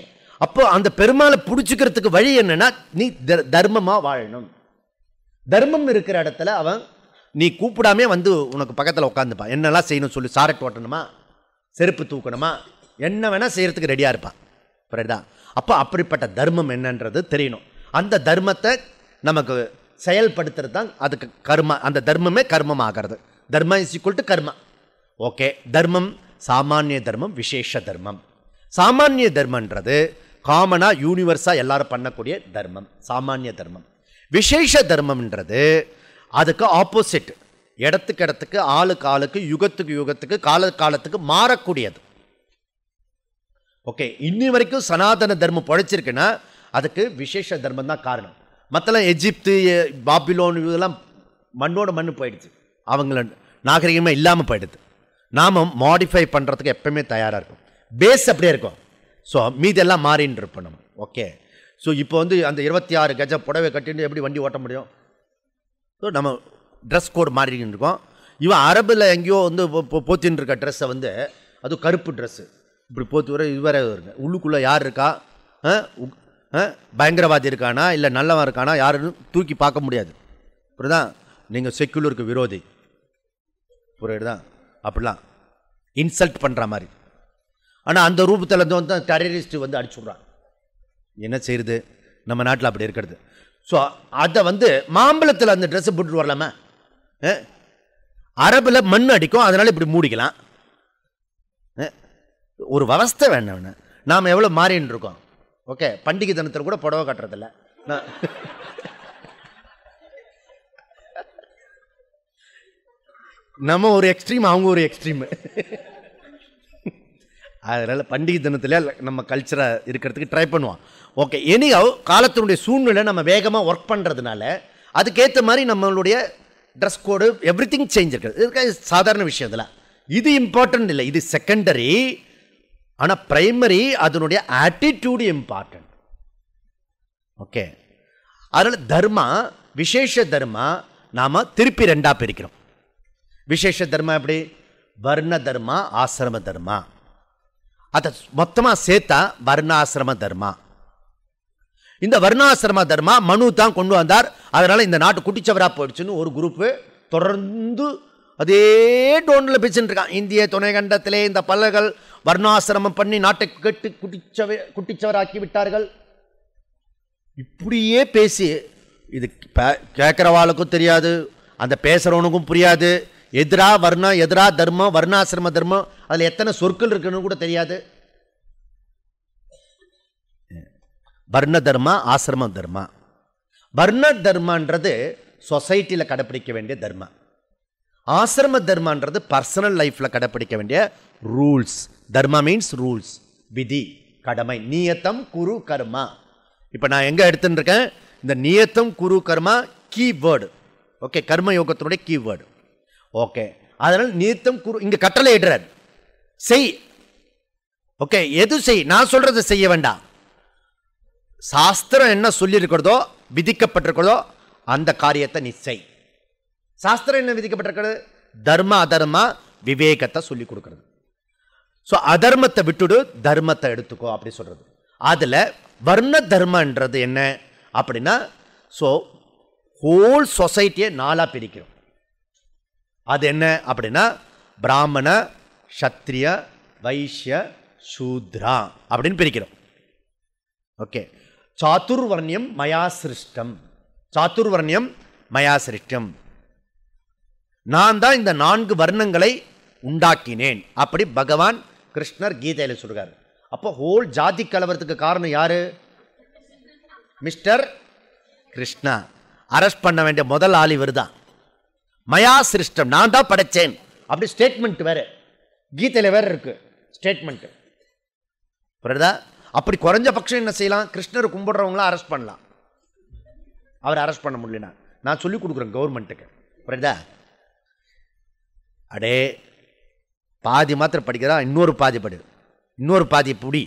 அப்போ அந்த பெருமாளை பிடிச்சிக்கிறதுக்கு வழி என்னன்னா, நீ தர்மமாக வாழணும். தர்மம் இருக்கிற இடத்துல அவன் நீ கூப்பிடாமே உனக்கு பக்கத்தில் உட்காந்துப்பான். என்னெல்லாம் செய்யணும் சொல்லி, சாரட் ஓட்டணுமா, செருப்பு தூக்கணுமா, என்ன வேணால் செய்கிறதுக்கு ரெடியாக இருப்பான், புரியுதா? அப்போ அப்படிப்பட்ட தர்மம் என்னன்றது தெரியணும். அந்த தர்மத்தை நமக்கு செயல்படுத்துறது தான் அதுக்கு கர்மா. அந்த தர்மமே கர்மம் ஆகிறது. தர்ம is equal to karma. Okay, தர்மம் சாமானிய தர்மம், விசேஷ தர்மம். சாமானிய தர்மன்றது காமனாக யூனிவர்ஸாக எல்லாரும் பண்ணக்கூடிய தர்மம், சாமானிய தர்மம். விசேஷ தர்மம்ன்றது அதுக்கு ஆப்போசிட், இடத்துக்கு இடத்துக்கு, ஆளுக்கு ஆளுக்கு, யுகத்துக்கு யுகத்துக்கு, காலத்துக்கு மாறக்கூடியது. ஓகே, இன்னி வரைக்கும் சனாதன தர்மம் பழைச்சிருக்குன்னா அதுக்கு விசேஷ தர்மம் தான் காரணம். மற்றெல்லாம் எஜிப்து, பாபிலோன் இதெல்லாம் மண்ணோட மண்ணு போயிடுச்சு, அவங்கள நாகரிகமாக இல்லாமல் போயிடுது. நாம் மாடிஃபை பண்ணுறதுக்கு எப்பவுமே தயாராக இருக்கும். பேஸ் அப்படியே இருக்கும். ஸோ மீதெல்லாம் மாறின்னு இருப்போம் நம்ம. ஓகே, ஸோ இப்போ அந்த 26 கஜ புடவை கட்டிட்டு எப்படி வண்டி ஓட்ட முடியும்? ஸோ நம்ம ட்ரெஸ் கோடு மாறின்னு இருக்கோம். இவன் அரபில் எங்கேயோ போத்தின்னு இருக்க ட்ரெஸ்ஸை அது கருப்பு ட்ரெஸ்ஸு இப்படி போத்து வர இது வேற இருக்கு. உள்ளுக்குள்ளே யார் இருக்கா, பயங்கரவாதி இருக்கானா இல்லை நல்லவன் இருக்கானா யாருன்னு தூக்கி பார்க்க முடியாது, புரியுதா? நீங்கள் செக்குலருக்கு விரோதி, புரியுதா? அப்படிலாம் இன்சல்ட் பண்ணுற மாதிரி. ஆனால் அந்த ரூபத்தில் டெரரிஸ்ட் அடிச்சு விட்றான். என்ன செய்யுது நம்ம நாட்டில் அப்படி இருக்கிறது. ஸோ அதை மாம்பழத்தில் அந்த ட்ரெஸ்ஸை போட்டுட்டு வரலாமா? அரபில் மண் அடிக்கும், அதனால் இப்படி மூடிக்கலாம். ஒரு அவஸ்தை வேண்டாம். நாம் எவ்வளோ மாறின்னு இருக்கோம். ஓகே, பண்டிகை தினத்தில் கூட புடவை கட்டுறதில்ல. நம்ம ஒரு எக்ஸ்ட்ரீம், அவங்க ஒரு எக்ஸ்ட்ரீம். அதனால் பண்டிகை தினத்தில் நம்ம கல்ச்சரை இருக்கிறதுக்கு ட்ரை பண்ணுவோம். ஓகே, எனியாவ் காலத்தினுடைய சூழ்நிலை நம்ம வேகமாக ஒர்க் பண்ணுறதுனால அதுக்கேற்ற மாதிரி நம்மளுடைய dress code every thing change இருக்குது. இதுக்காக சாதாரண விஷயம் இதில் இது இம்பார்ட்டன்ட் இல்லை, இது செகண்டரி. ஆனால் பிரைமரி அதனுடைய ஆட்டிடியூடு இம்பார்ட்டன்ட். ஓகே, அதனால் தர்மா விசேஷ தர்மா நாம் திருப்பி ரெண்டாக பிரிக்கிறோம். விசேஷ தர்மா எப்படி? வர்ண தர்மா, ஆசிரம தர்மா. அதை மொத்தமாக சேர்த்தா வர்ணாசிரம தர்மா. இந்த வர்ணாசிரம தர்மா மனு தான் கொண்டு வந்தார். அதனால் இந்த நாட்டு குட்டிச்சவராக போயிடுச்சுன்னு ஒரு குரூப்பு தொடர்ந்து அதே டோனில் பேசிட்டு இருக்கான். இந்திய துணைக்கண்டத்திலே இந்த பல்லர்கள் வர்ணாசிரமம் பண்ணி நாட்டை கெட்டு குட்டிச்சவராக்கி விட்டார்கள். இப்படியே பேசி இது கேட்குறவாளுக்கும் தெரியாது, அந்த பேசுகிறவனுக்கும் புரியாது. எதிரா வர்ணம், எதிரா தர்மம், வர்ணாசிரம தர்மம், அதில் எத்தனை சொற்கள் இருக்குன்னு கூட தெரியாது. வர்ண தர்மா, ஆசிரம தர்மா. வர்ண தர்மான்றது சொசைட்டியில் கடைப்பிடிக்க வேண்டிய தர்மா. ஆசிரம தர்மான்றது பர்சனல் லைஃப்பில் கடைப்பிடிக்க வேண்டிய ரூல்ஸ். தர்மா மீன்ஸ் ரூல்ஸ், விதி, கடமை. நியத்தம் குரு கர்மா. இப்போ நான் எங்கே எடுத்துன்னு இருக்கேன்? இந்த நியத்தம் குரு கர்மா கீவேர்டு. ஓகே, கர்ம யோகத்தினுடைய கீவேர்டு. ஓகே, அதனால் நியத்தம் குரு இங்கே கட்டளை இடுறார், செய். ஓகே, எது செய்? நான் சொல்றதை செய்ய வேண்டாம். சாஸ்திரம் என்ன சொல்லியிருக்கிறதோ, விதிக்கப்பட்டிருக்கிறதோ அந்த காரியத்தை நீ செய். சாஸ்திரம் என்ன விதிக்கப்பட்டிருக்கிறது? தர்ம அதர்மா விவேகத்தை சொல்லி கொடுக்கிறது. ஸோ அதர்மத்தை விட்டுடு, தர்மத்தை எடுத்துக்கோ அப்படி சொல்றது. அதில் வர்ண தர்மன்றது என்ன அப்படின்னா, ஸோ ஹோல் சொசைட்டியை நாளாக பிரிக்கிறோம். அது என்ன அப்படின்னா, பிராமண, சத்திரிய, வைஷ்ய, சூத்ரா அப்படின்னு பிரிக்கிறோம். ஓகே, சாதுர்வர்ணியம் மயா சிருஷ்டம். சாதுர்வர்ணியம் மயா சிருஷ்டம். நான் தான் இந்த 4 வர்ணங்களை உண்டாக்கினேன் அப்படி பகவான் கிருஷ்ணர் கீதையில சொல்றாரு. அப்போ ஹோல் ஜாதி கலவரத்துக்கு காரணம் யாரு? மிஸ்டர் கிருஷ்ணா. அரெஸ்ட் பண்ண வேண்டிய முதல் ஆள் இவர் தான். மயா சிருஷ்டம், நான் தான் படைச்சேன் அப்படி ஸ்டேட்மெண்ட் வேற கீதையில வேற இருக்கு ஸ்டேட்மெண்ட். புரியுதா? அப்படி குறைஞ்ச பட்சம் என்ன செய்யலாம்? கிருஷ்ணர் கும்பிடுறவங்களாம் அரெஸ்ட் பண்ணலாம். அவர் அரெஸ்ட் பண்ண முடியலனா நான் சொல்லி கொடுக்குறேன் கவர்மெண்ட்டுக்கு. புரியுதா? அடே பாதி மாத்திரம் படிக்கிறா, இன்னொரு பாதி படு, இன்னொரு பாதி புடி.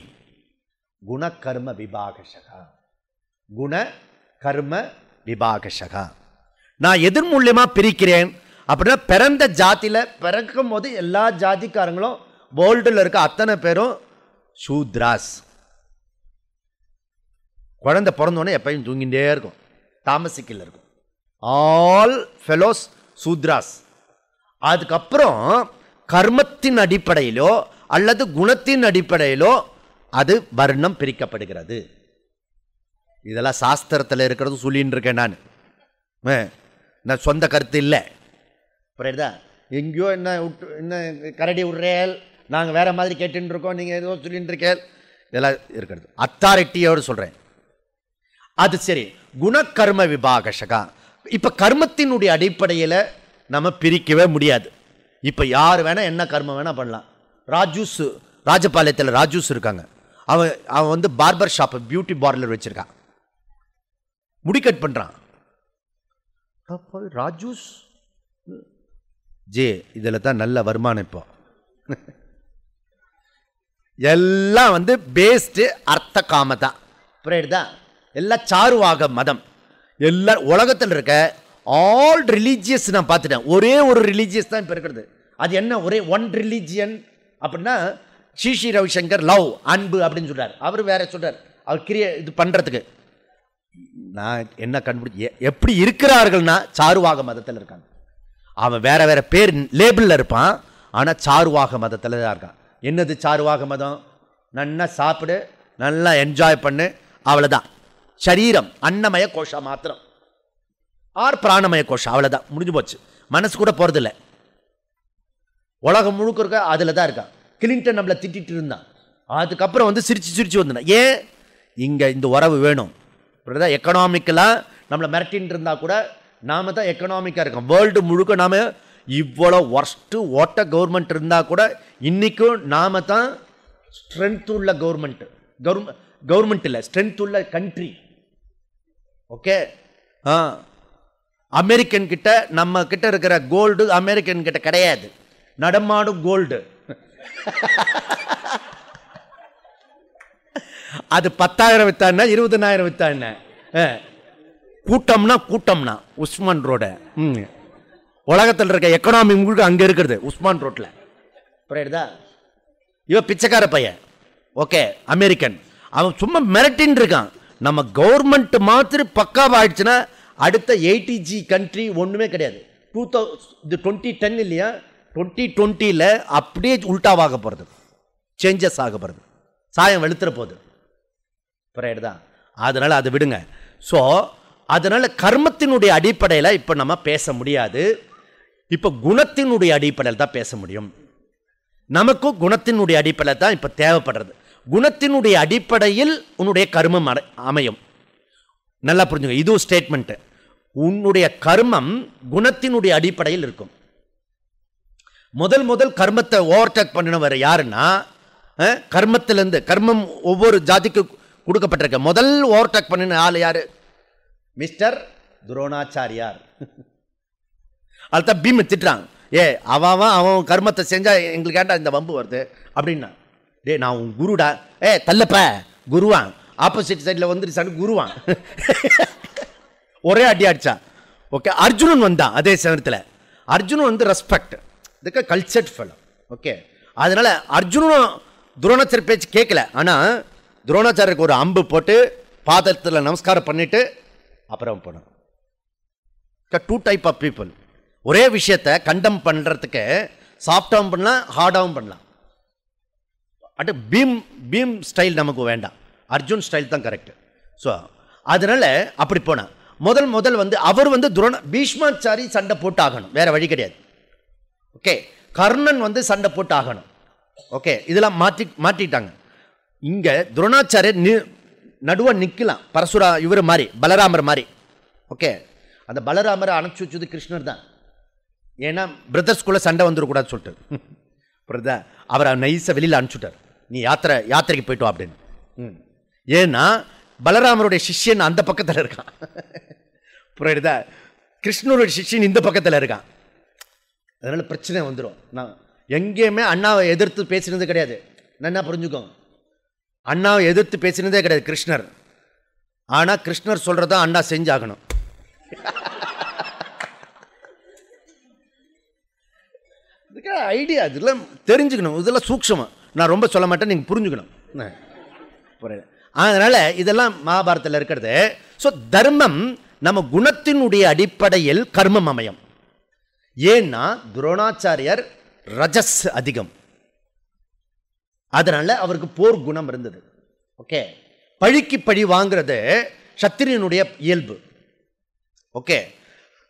குண கர்ம விபாகசகா. குண கர்ம விபாகசகா. நான் எதிர் மூலியமா பிரிக்கிறேன் அப்படின்னா, பிறந்த ஜாதியில பிறக்கும் போது எல்லா ஜாதிக்காரங்களும் வேர்ல்டில் இருக்க அத்தனை பேரும் சூத்ராஸ். குழந்தை பிறந்தோடனே எப்பயும் தூங்கிட்டே இருக்கும், தாமசிக்கல இருக்கும். All fellows Shudras. அதுக்கப்புறம் கர்மத்தின் அடிப்படையிலோ அல்லது குணத்தின் அடிப்படையிலோ அது வர்ணம் பிரிக்கப்படுகிறது. இதெல்லாம் சாஸ்திரத்தில் இருக்கிறது சொல்லின்னு இருக்கேன் நான். நான் சொந்த கருத்து இல்லை. புரியுதா? எங்கேயோ என்ன கரடி விடுறேல், நாங்கள் வேற மாதிரி கேட்டுன்னு இருக்கோம், நீங்கள் ஏதோ சொல்லிட்டு இருக்கேன், இதெல்லாம் இருக்கிறது. அத்தாரிட்டியோடு சொல்கிறேன். அது சரி, குணக்கர்ம விபாகசகா. இப்போ கர்மத்தினுடைய அடிப்படையில் நம்ம பிரிக்கவே முடியாது. இப்போ யார் வேணால் என்ன கர்மம் வேணால் பண்ணலாம். ராஜூஸ், ராஜபாளையத்தில் ராஜூஸ் இருக்காங்க. அவன் வந்து பார்பர் ஷாப், பியூட்டி பார்லர் வச்சுருக்கான், முடி கட் பண்ணுறான். ராஜூஸ் ஜே, இதில் தான் நல்ல வருமானம். இப்போ எல்லாம் வந்து பேஸ்டு அர்த்த காம தான். புரியுதா? எல்லாம் சாருவாக மதம். எல்லா உலகத்தில் இருக்க ஆல் ரிலீஜியஸ் நான் பார்த்துட்டேன். ஒரே ஒரு ரிலீஜியஸ் தான் இப்போ இருக்கிறது. அது என்ன? ஒரே ஒன் ரிலீஜியன் அப்படின்னா, ஸ்ரீ ரவிசங்கர் லவ், அன்பு அப்படின்னு சொல்றார். அவர் வேற சொல்றார். அவர் இது பண்றதுக்கு நான் என்ன கண்டுபிடிச்சி எப்படி இருக்கிறார்கள்னா, சாருவாக மதத்தில் இருக்காங்க. அவன் வேற வேற பேர் லேபிளில் இருப்பான், ஆனால் சாருவாக மதத்தில் தான் இருக்கான். என்னது சாருவாக மதம்? நல்லா சாப்பிடு, நல்லா என்ஜாய் பண்ணு, அவ்வளோதான். சரீரம் அன்னமய கோஷம் மாத்திரம், ஆர் பிராணமய கோஷம், அவ்வளோதான், முடிஞ்சு போச்சு. மனசு கூட போகிறதில்ல. உலகம் முழுக்க இருக்க அதில் தான் இருக்கான். கிளின்டன் நம்மளை திட்டிட்டு இருந்தான், அதுக்கப்புறம் வந்து சிரிச்சு சிரிச்சு வந்தான். ஏன்? இங்கே இந்த உறவு வேணும். எக்கனாமிக்கலாக நம்மளை மிரட்டின்னு இருந்தால் கூட நாம தான் எக்கனாமிக்காக இருக்கோம். வேர்ல்டு முழுக்க நாம் இவ்வளோ ஒர்ஸ்ட்டு ஓட்ட கவர்மெண்ட் இருந்தால் கூட இன்றைக்கும் நாம தான் ஸ்ட்ரென்த் உள்ள கவர்மெண்ட், கவர்மெண்ட் இல்லை, ஸ்ட்ரென்த் உள்ள கண்ட்ரி. ஓகே, அமெரிக்கன் கிட்ட நம்ம கிட்ட இருக்கிற கோல்டு அமெரிக்கன் கிட்ட கிடையாது, நடமாடும் கோல்டு. அது 10,000 வித்தான 20,000 வித்தான. கூட்டம்னா உஸ்மான் ரோட, உலகத்தில் இருக்க எக்கனாமி முழுக்க அங்க இருக்கிறது உஸ்மான் ரோட்ல. புரியுதா? இவ பிச்சைக்கார பையன். Okay, American. அவன் சும்மா மிரட்டின்னு இருக்கான். நம்ம கவர்மெண்ட் மாத்திரம் பக்காவாயிடுச்சுன்னா அடுத்த 80G கண்ட்ரி ஒண்ணுமே கிடையாது. 2010 இல்லையா, 2020 அப்படியே உல்டாவாக போறது, சேஞ்சஸ் ஆக போறது, சாயம் வெளுத்துற போகுது. புரியுதா? அதனால அதை விடுங்க. ஸோ அதனால கர்மத்தினுடைய அடிப்படையில் இப்போ நம்ம பேச முடியாது. இப்போ குணத்தினுடைய அடிப்படையில் தான் பேச முடியும். நமக்கும் குணத்தினுடைய அடிப்படையில் தான் இப்போ தேவைப்படுறது. குணத்தினுடைய அடிப்படையில் உன்னுடைய கர்மம் அமையும். நல்லா புரிஞ்சுங்க, இது ஸ்டேட்மெண்ட். உன்னுடைய கர்மம் குணத்தினுடைய அடிப்படையில் இருக்கும். முதல் கர்மத்தை ஓவர்டேக் பண்ணினவர் யாருன்னா, கர்மத்திலிருந்து, கர்மம் ஒவ்வொரு ஜாதிக்கு கொடுக்கப்பட்டிருக்க முதல் ஓவர்டேக் பண்ணின ஆள் யாரு? மிஸ்டர் துரோணாச்சாரியார். அதுதான் பீம் திட்டுறான். அவன் கர்மத்தை செஞ்சா எங்களுக்கு ஏண்டா இந்த வம்பு வருது அப்படின்னா, டே நான் உன் குருடா, தள்ளப்ப குருவான், ஆப்போசிட் சைடில் வந்துருச்சான்னு குருவான். ஒரே அடி அடிச்சா. ஓகே, அர்ஜுனன் வந்தான் அதே சமயத்தில். அர்ஜுனன் வந்து ரெஸ்பெக்ட், இதுக்கு கல்ச்சர்ட் ஃபெலோ. ஓகே, அதனால அர்ஜுனன் துரோணாச்சாரிய பேச்சு கேட்கல. ஆனால் துரோணாச்சாரியருக்கு ஒரு அம்பு போட்டு பாதத்தில் நமஸ்காரம் பண்ணிட்டு அப்புறம் போனான். Two type of people. ஒரே விஷயத்தை கண்டம் பண்ணுறதுக்கு சாஃப்டாகவும் பண்ணலாம், ஹார்டாகவும் பண்ணலாம். அட்டு பீம் ஸ்டைல் நமக்கு வேண்டாம், அர்ஜுன் ஸ்டைல் தான் கரெக்ட். ஸோ அதனால அப்படி போனான். முதல் வந்து அவர் வந்து பீஷ்மாச்சாரி சண்டை போட்டு ஆகணும், வேற வழி கிடையாது. ஓகே, கர்ணன் வந்து சண்டை போட்டு ஆகணும். ஓகே, இதெல்லாம் மாற்றிட்டாங்க. இங்க துரோணாச்சாரியர் நடுவ நிற்கலாம், பரசுரா இவர் மாதிரி, பலராமர் மாதிரி. ஓகே, அந்த பலராமரை அனுப்பிச்சு வச்சது கிருஷ்ணர் தான். ஏன்னா பிரதர்ஸ்குள்ள சண்டை வந்துடக்கூடாது சொல்லிட்டு புரியுதா, அவரை நைஸை வெளியில் அனுப்பிச்சுட்டார். நீ யாத்திரைக்கு போயிட்டோம் அப்படின்னு. ஏன்னா பலராமருடைய சிஷ்யன் அந்த பக்கத்தில் இருக்கான். புரியுதா, கிருஷ்ணருடைய சிஷ்யன் இந்த பக்கத்தில் இருக்கான். அதனால பிரச்சனை வந்துடும். நான் எங்கேயுமே அண்ணாவை எதிர்த்து பேசினது கிடையாது. என்ன புரிஞ்சுக்கோங்க, அண்ணாவை எதிர்த்து பேசினதே கிடையாது கிருஷ்ணர். ஆனால் கிருஷ்ணர் சொல்றதா அண்ணா செஞ்சாகணும். ஐடியா இதெல்லாம் தெரிஞ்சுக்கணும், இதெல்லாம் சூக்ஷமா. நான் ரொம்ப சொல்ல மாட்டேன், நீங்கள் புரிஞ்சுக்கணும். அதனால இதெல்லாம் மகாபாரதத்தில் இருக்கிறது. ஸோ தர்மம் நம்ம குணத்தினுடைய அடிப்படையில் கர்மம் அமையும். ஏன்னா துரோணாச்சாரியர் ரஜஸ் அதிகம், அதனால அவருக்கு போர் குணம் இருந்தது. ஓகே, பழிக்கு பழி வாங்கிறது சத்திரியனுடைய இயல்பு. ஓகே,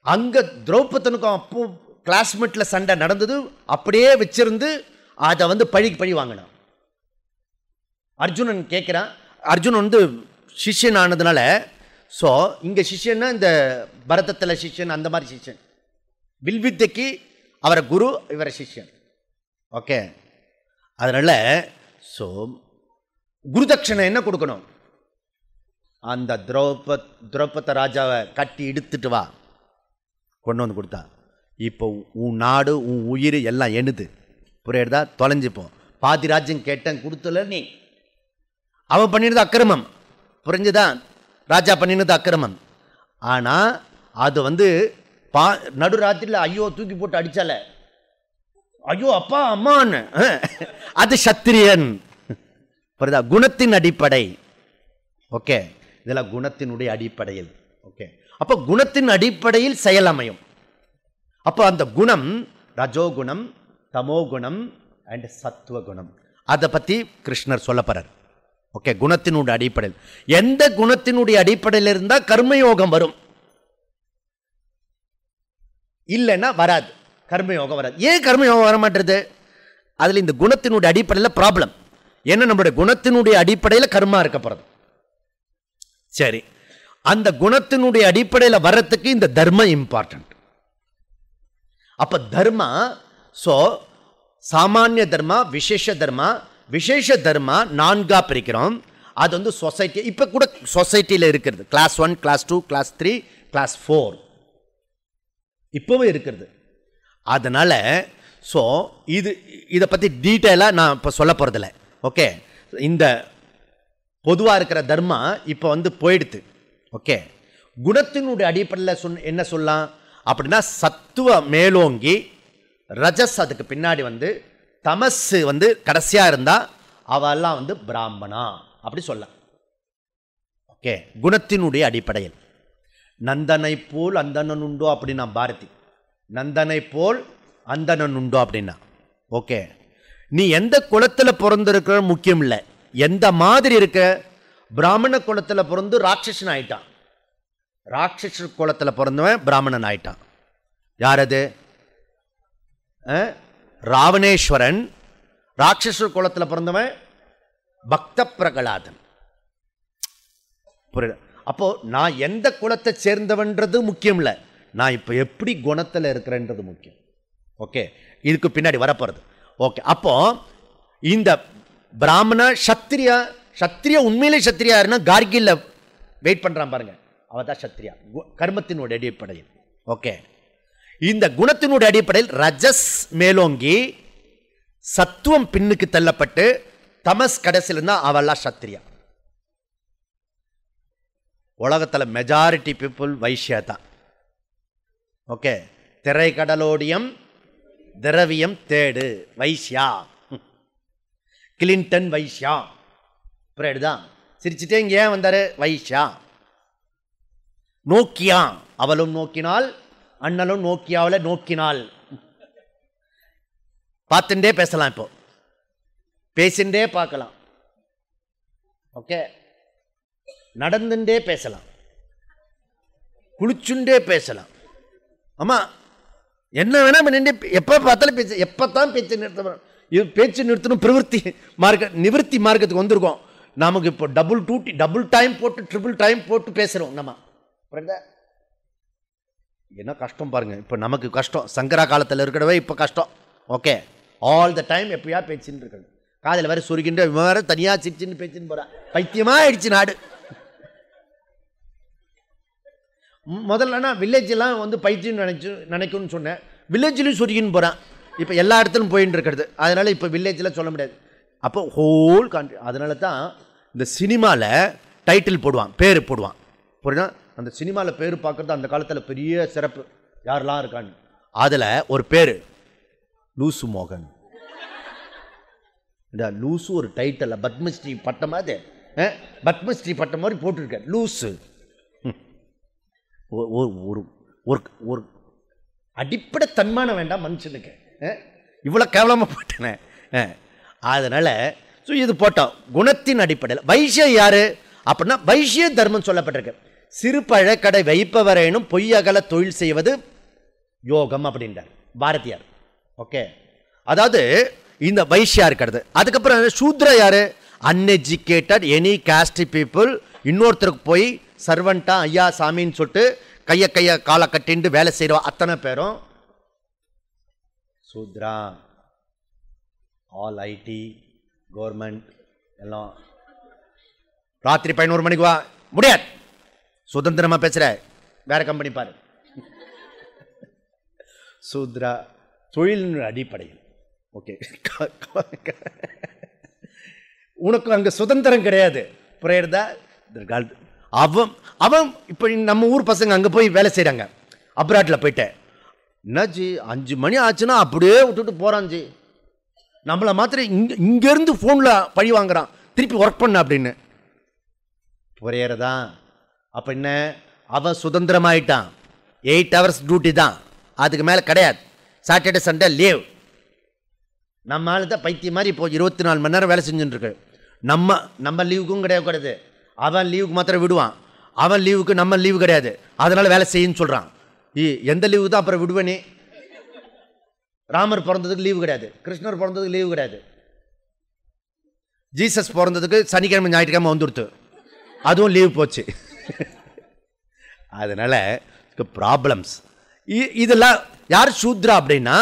அங்க திரௌபதனுக்கும் அப்போ கிளாஸ்மேட்ல சண்டை நடந்தது, அப்படியே வச்சிருந்து அதை வந்து பழிக்கு பழி வாங்கினான். அர்ஜுனன் கேட்கிறான், அர்ஜுனன் வந்து சிஷ்யன் ஆனதுனால. ஸோ இங்க சிஷ்யன்னா இந்த பரதத்தில் சிஷ்யன், அந்த மாதிரி சிஷ்யன். வில்வித்தைக்கு அவரை குரு, இவரை சிஷ்யன். ஓகே, அதனால ஸோ குருதட்சணை என்ன கொடுக்கணும்? அந்த திரௌபத ராஜாவை கட்டி இழுத்துட்டு வா, கொண்டு வந்து கொடுத்தா. இப்போ உன் நாடு, உன் உயிர் எல்லாம் எணுது. புரியுறதா? தொலைஞ்சுப்போம். பாதி ராஜ்யம் கேட்டேன், கொடுத்தல நீ. அவன் பண்ணினது அக்கிரமம், புரிஞ்சுதான்? ராஜா பண்ணினது அக்கிரமம். ஆனால் அது வந்து நடுராத்திரியில் ஐயோ தூக்கி போட்டு அடிச்சால, ஐயோ அப்பா அம்மான்னு, அது சத்திரியன். புரியுதா? குணத்தின் அடிப்படை. ஓகே, இதெல்லாம் குணத்தினுடைய அடிப்படையில். ஓகே, அப்போ குணத்தின் அடிப்படையில் செயல் அமையும். அப்போ அந்த குணம் ரஜோகுணம், தமோகுணம் அண்ட் சத்துவகுணம். அதை பற்றி கிருஷ்ணர் சொல்ல போறார். ஓகே, குணத்தினுடைய அடிப்படையில். எந்த குணத்தினுடைய அடிப்படையில் இருந்தால் கர்மயோகம் வரும், இல்லைன்னா வராது. கர்மயோகம் வராது. ஏன் கர்மயோகம் வர மாட்டேது? அதில் இந்த குணத்தினுடைய அடிப்படையில் ப்ராப்ளம். ஏன்னா நம்மளுடைய குணத்தினுடைய அடிப்படையில் கர்மா இருக்க போகிறது. சரி, அந்த குணத்தினுடைய அடிப்படையில் வர்றதுக்கு இந்த தர்மம் இம்பார்ட்டன்ட். அப்ப தர்மா, ஸோ சாமானிய தர்மா, விசேஷ தர்மா, விசேஷ தர்மா 4 பிரிக்கிறோம். அது வந்து சொசைட்டி, இப்போ கூட சொசைட்டியில் இருக்கிறது. கிளாஸ் 1, கிளாஸ் 2, கிளாஸ் 3, கிளாஸ் 4 இப்போவே இருக்கிறது. அதனால் ஸோ இதை பற்றி டீட்டெயிலாக நான் இப்போ சொல்ல போகிறதில்ல. ஓகே, இந்த பொதுவாக இருக்கிற தர்மா இப்போ வந்து போயிடுது. ஓகே, குணத்தினுடைய அடிப்படையில் என்ன சொல்லலாம் அப்படின்னா, சத்துவ மேலோங்கி ரஜஸ் அதுக்கு பின்னாடி வந்து தமஸ் வந்து கடைசியாக இருந்தால் அவெல்லாம் வந்து பிராமணா அப்படி சொல்லலாம். ஓகே, குணத்தினுடைய அடிப்படையில். நந்தனை போல் அந்தணன் உண்டோ அப்படின்னா பாரதி, நந்தனை போல் அந்தணன் உண்டோ அப்படின்னா. ஓகே, நீ எந்த குலத்தில் பிறந்திருக்கிற முக்கியம் இல்லை, எந்த மாதிரி இருக்க. பிராமண குலத்தில் பிறந்து ராட்சசன் ஆயிட்டான், ராட்சச குலத்தில் பிறந்தவன் பிராமணன் ஆயிட்டான். யார் அது? ராவணேஸ்வரன். ராட்சச குலத்தில் பிறந்தவன் பக்த பிரகலாதன். புரியுது? அப்போ நான் எந்த குலத்தை சேர்ந்தவன்றது முக்கியம் இல்லை, நான் இப்போ எப்படி குணத்தில் இருக்கிறேன்றது முக்கியம். ஓகே, இதுக்கு பின்னாடி வரப்போறது. ஓகே, அப்போ இந்த பிராமண சத்திரியா, சத்திரியா உண்மையிலே சத்திரியா யாருன்னா கார்கில்ல வெயிட் பண்றான் பாருங்க, அவன் தான் சத்திரியா கர்மத்தினுடைய அடிப்படையில். ஓகே, இந்த குணத்தினுடைய அடிப்படையில் ரஜஸ் மேலோங்கி சத்துவம் பின்னுக்கு தள்ளப்பட்டு தமஸ் கடைசியில் இருந்தா அவெல்லாம் சத்திரியா. உலகத்தில் மெஜாரிட்டி பீப்புள் வைஷ்யா தான். ஓகே, திரை கடலோடியம் திரவியம் தேடு வைஷ்யா. கிளின்டன் வைஷ்யா. புரியுதுதான்? சிரிச்சுட்டே இங்கே ஏன் வந்தாரு? வைஷ்யா. நோக்கியா, அவளும் நோக்கினாள், அண்ணலும் நோக்கியாவில் நோக்கினாள். பார்த்துட்டே பேசலாம், இப்போ பேசிண்டே பார்க்கலாம். ஓகே, நடந்துட்டே பேசலாம், குளிச்சுண்டே பேசலாம். ஆமா, என்ன வேணா நின்று எப்போ பார்த்தாலும் பேச்சு, எப்போத்தான் பேச்சு நிறுத்தணும். இது பேச்சு நிறுத்தணும் பிரவருத்தி மார்க்க நிவர்த்தி மார்க்கத்துக்கு வந்திருக்கோம். நமக்கு இப்போ டபுள் டைம் போட்டு ட்ரிபிள் டைம் போட்டு பேசுகிறோம் நம்ம. என்ன கஷ்டம் பாருங்க, இப்போ நமக்கு கஷ்டம். சங்கரா காலத்தில் இருக்கிறவே இப்போ கஷ்டம். ஓகே, ஆல் த டைம் எப்பயா பேச்சுன்னு இருக்கணும். காதில் வேறு சொருகின்ற வேறு தனியாக சிரிச்சுன்னு பேச்சுன்னு போகிறான். பைத்தியமாக ஆயிடுச்சு நாடு. முதல்லனா வில்லேஜெல்லாம் வந்து பைத்தியம் நினைக்கும்னு சொன்னேன், வில்லேஜ்லேயும் சொருகின்னு போகிறான். இப்போ எல்லா இடத்துலையும் போயின்னு இருக்கிறது. அதனால் இப்போ வில்லேஜில் சொல்ல முடியாது. அப்போ ஹோல் கண்ட்ரி. அதனால தான் இந்த சினிமாவில் டைட்டில் போடுவான், பேர் போடுவான். புரியுதா? அந்த சினிமாவில் பேர் பார்க்குறது அந்த காலத்தில் பெரிய சிறப்பு. யாரெல்லாம் இருக்கான்னு அதில் ஒரு பேர் லூசு மோகன். இந்த லூசு ஒரு டைட்டில், பத்மஸ்ரீ பட்டம் மாதிரி, பத்மஸ்ரீ பட்டம் மாதிரி போட்டிருக்க லூசு. ஒரு அடிப்படை தன்மானம் வேண்டாம் மனுஷனுக்கு, இவ்வளோ கேவலமாக போட்டேனே. அதனால் ஸோ இது போட்டோம் குணத்தின் அடிப்படையில். வைஷ்யம் யாரு அப்படின்னா, வைஷ்ய தர்மம் சொல்லப்பட்டிருக்கு. சிறு பழக்கடை வைப்பவரேனும் பொய்யகல தொழில் செய்வது யோகம் அப்படின்றார் பாரதியார். ஓகே, அதாவது இந்த வைஷ்யா இருக்கிறது. அதுக்கப்புறம் சூத்ர யாரு? Uneducated any cost people. இன்னொருத்தருக்கு போய் சர்வெண்டா ஐயா சாமின்னு சொல்லிட்டு கையை காலை கட்டிண்டு வேலை செய்கிறோம் அத்தனை பேரும் சூத்ரா. ஆல் ஐடி கவர்மெண்ட் எல்லாம் ராத்திரி 11 மணிக்கு வா, முடியாது, சுதந்திரமா பேசுற, வேற கம்பெனி பாரு. சூத்ரா தொழில் அடிப்படையில். ஓகே, உனக்கு அங்க சுதந்திரம் கிடையாது. புரியுறதா? அவன் இப்போ நம்ம ஊர் பசங்க அங்கே போய் வேலை செய்கிறாங்க, அப்ராட்டில் போயிட்டேன். என்னாச்சு 5 மணி ஆச்சுன்னா அப்படியே விட்டுட்டு போகிறான் ஜி. நம்மளை மாத்திரம் இங்கேருந்து ஃபோனில் பழி வாங்குறான், திருப்பி ஒர்க் பண்ண அப்படின்னு. புரியுறதா? அப்போ என்ன, அவன் சுதந்திரமாயிட்டான். 8 hours டியூட்டி தான், அதுக்கு மேலே கிடையாது. Saturday Sunday leave. நம்ம ஆள் தான் பைத்தியம் மாதிரி இப்போ 24 மணி நேரம் வேலை செஞ்சுட்டு இருக்கு. நம்ம லீவுக்கும் கிடையாது, அவன் லீவுக்கு மாத்திரம் விடுவான். அவன் லீவுக்கு நம்ம லீவு கிடையாது, அதனால வேலை செய்யுன்னு சொல்கிறான். எந்த லீவு தான் அப்புறம் விடுவேனே? ராமர் பிறந்ததுக்கு லீவு கிடையாது, கிருஷ்ணர் பிறந்ததுக்கு லீவு கிடையாது, ஜீசஸ் பிறந்ததுக்கு சனிக்கிழமை ஞாயிற்றுக்கிழமை வந்துடுத்து, அதுவும் லீவு போச்சு. அதனால ப்ராப்ளம்ஸ் இதெல்லாம். யார் சூத்ரா அப்படின்னா,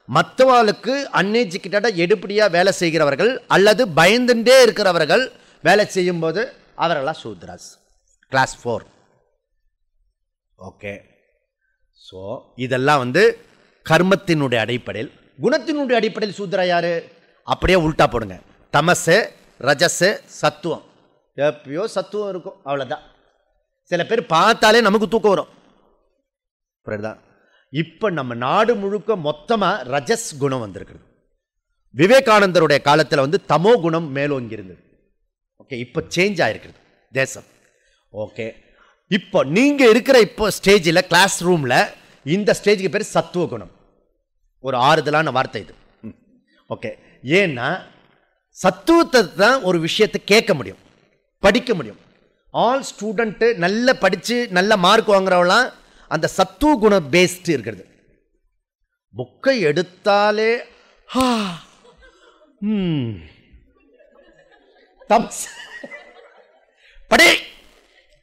மற்றவாளுக்கு அன்எஜுகேட்டடாக எடுப்படியாக வேலை செய்கிறவர்கள் அல்லது பயந்துட்டே இருக்கிறவர்கள் வேலை செய்யும்போது அவரெல்லாம் சூத்ராஸ். கிளாஸ் 4. ஓகே. ஸோ இதெல்லாம் கர்மத்தினுடைய அடிப்படையில். குணத்தினுடைய அடிப்படையில் சூத்ரா யாரு? அப்படியே உல்டா போடுங்க. தமசு, ரஜசு, சத்துவம். எப்பயோ சத்துவம் இருக்கும், அவ்வளோதான். சில பேர் பார்த்தாலே நமக்கு தூக்கம் வரும். புரியுதா? இப்போ நம்ம நாடு முழுக்க மொத்தமாக ரஜஸ் குணம் வந்திருக்கிறது. விவேகானந்தருடைய காலத்தில் தமோ குணம் மேலோங்கி இருந்தது. ஓகே, இப்போ சேஞ்ச் ஆகிருக்கிறது தேசம். ஓகே, இப்போ நீங்கள் இருக்கிற இப்போ ஸ்டேஜில், கிளாஸ் ரூமில் இந்த ஸ்டேஜுக்கு பேர் சத்துவ குணம். ஒரு ஆறுதலான வார்த்தை இது. ஓகே, ஏன்னா சத்துவத்தை தான் ஒரு விஷயத்தை கேட்க முடியும், படிக்க முடியும். ஆல் ஸ்டூடெண்ட்டு நல்லா படித்து நல்ல மார்க் வாங்குறவங்களாம் அந்த சத்துவ குண பேஸ்டு இருக்கிறது. புக்கை எடுத்தாலே படே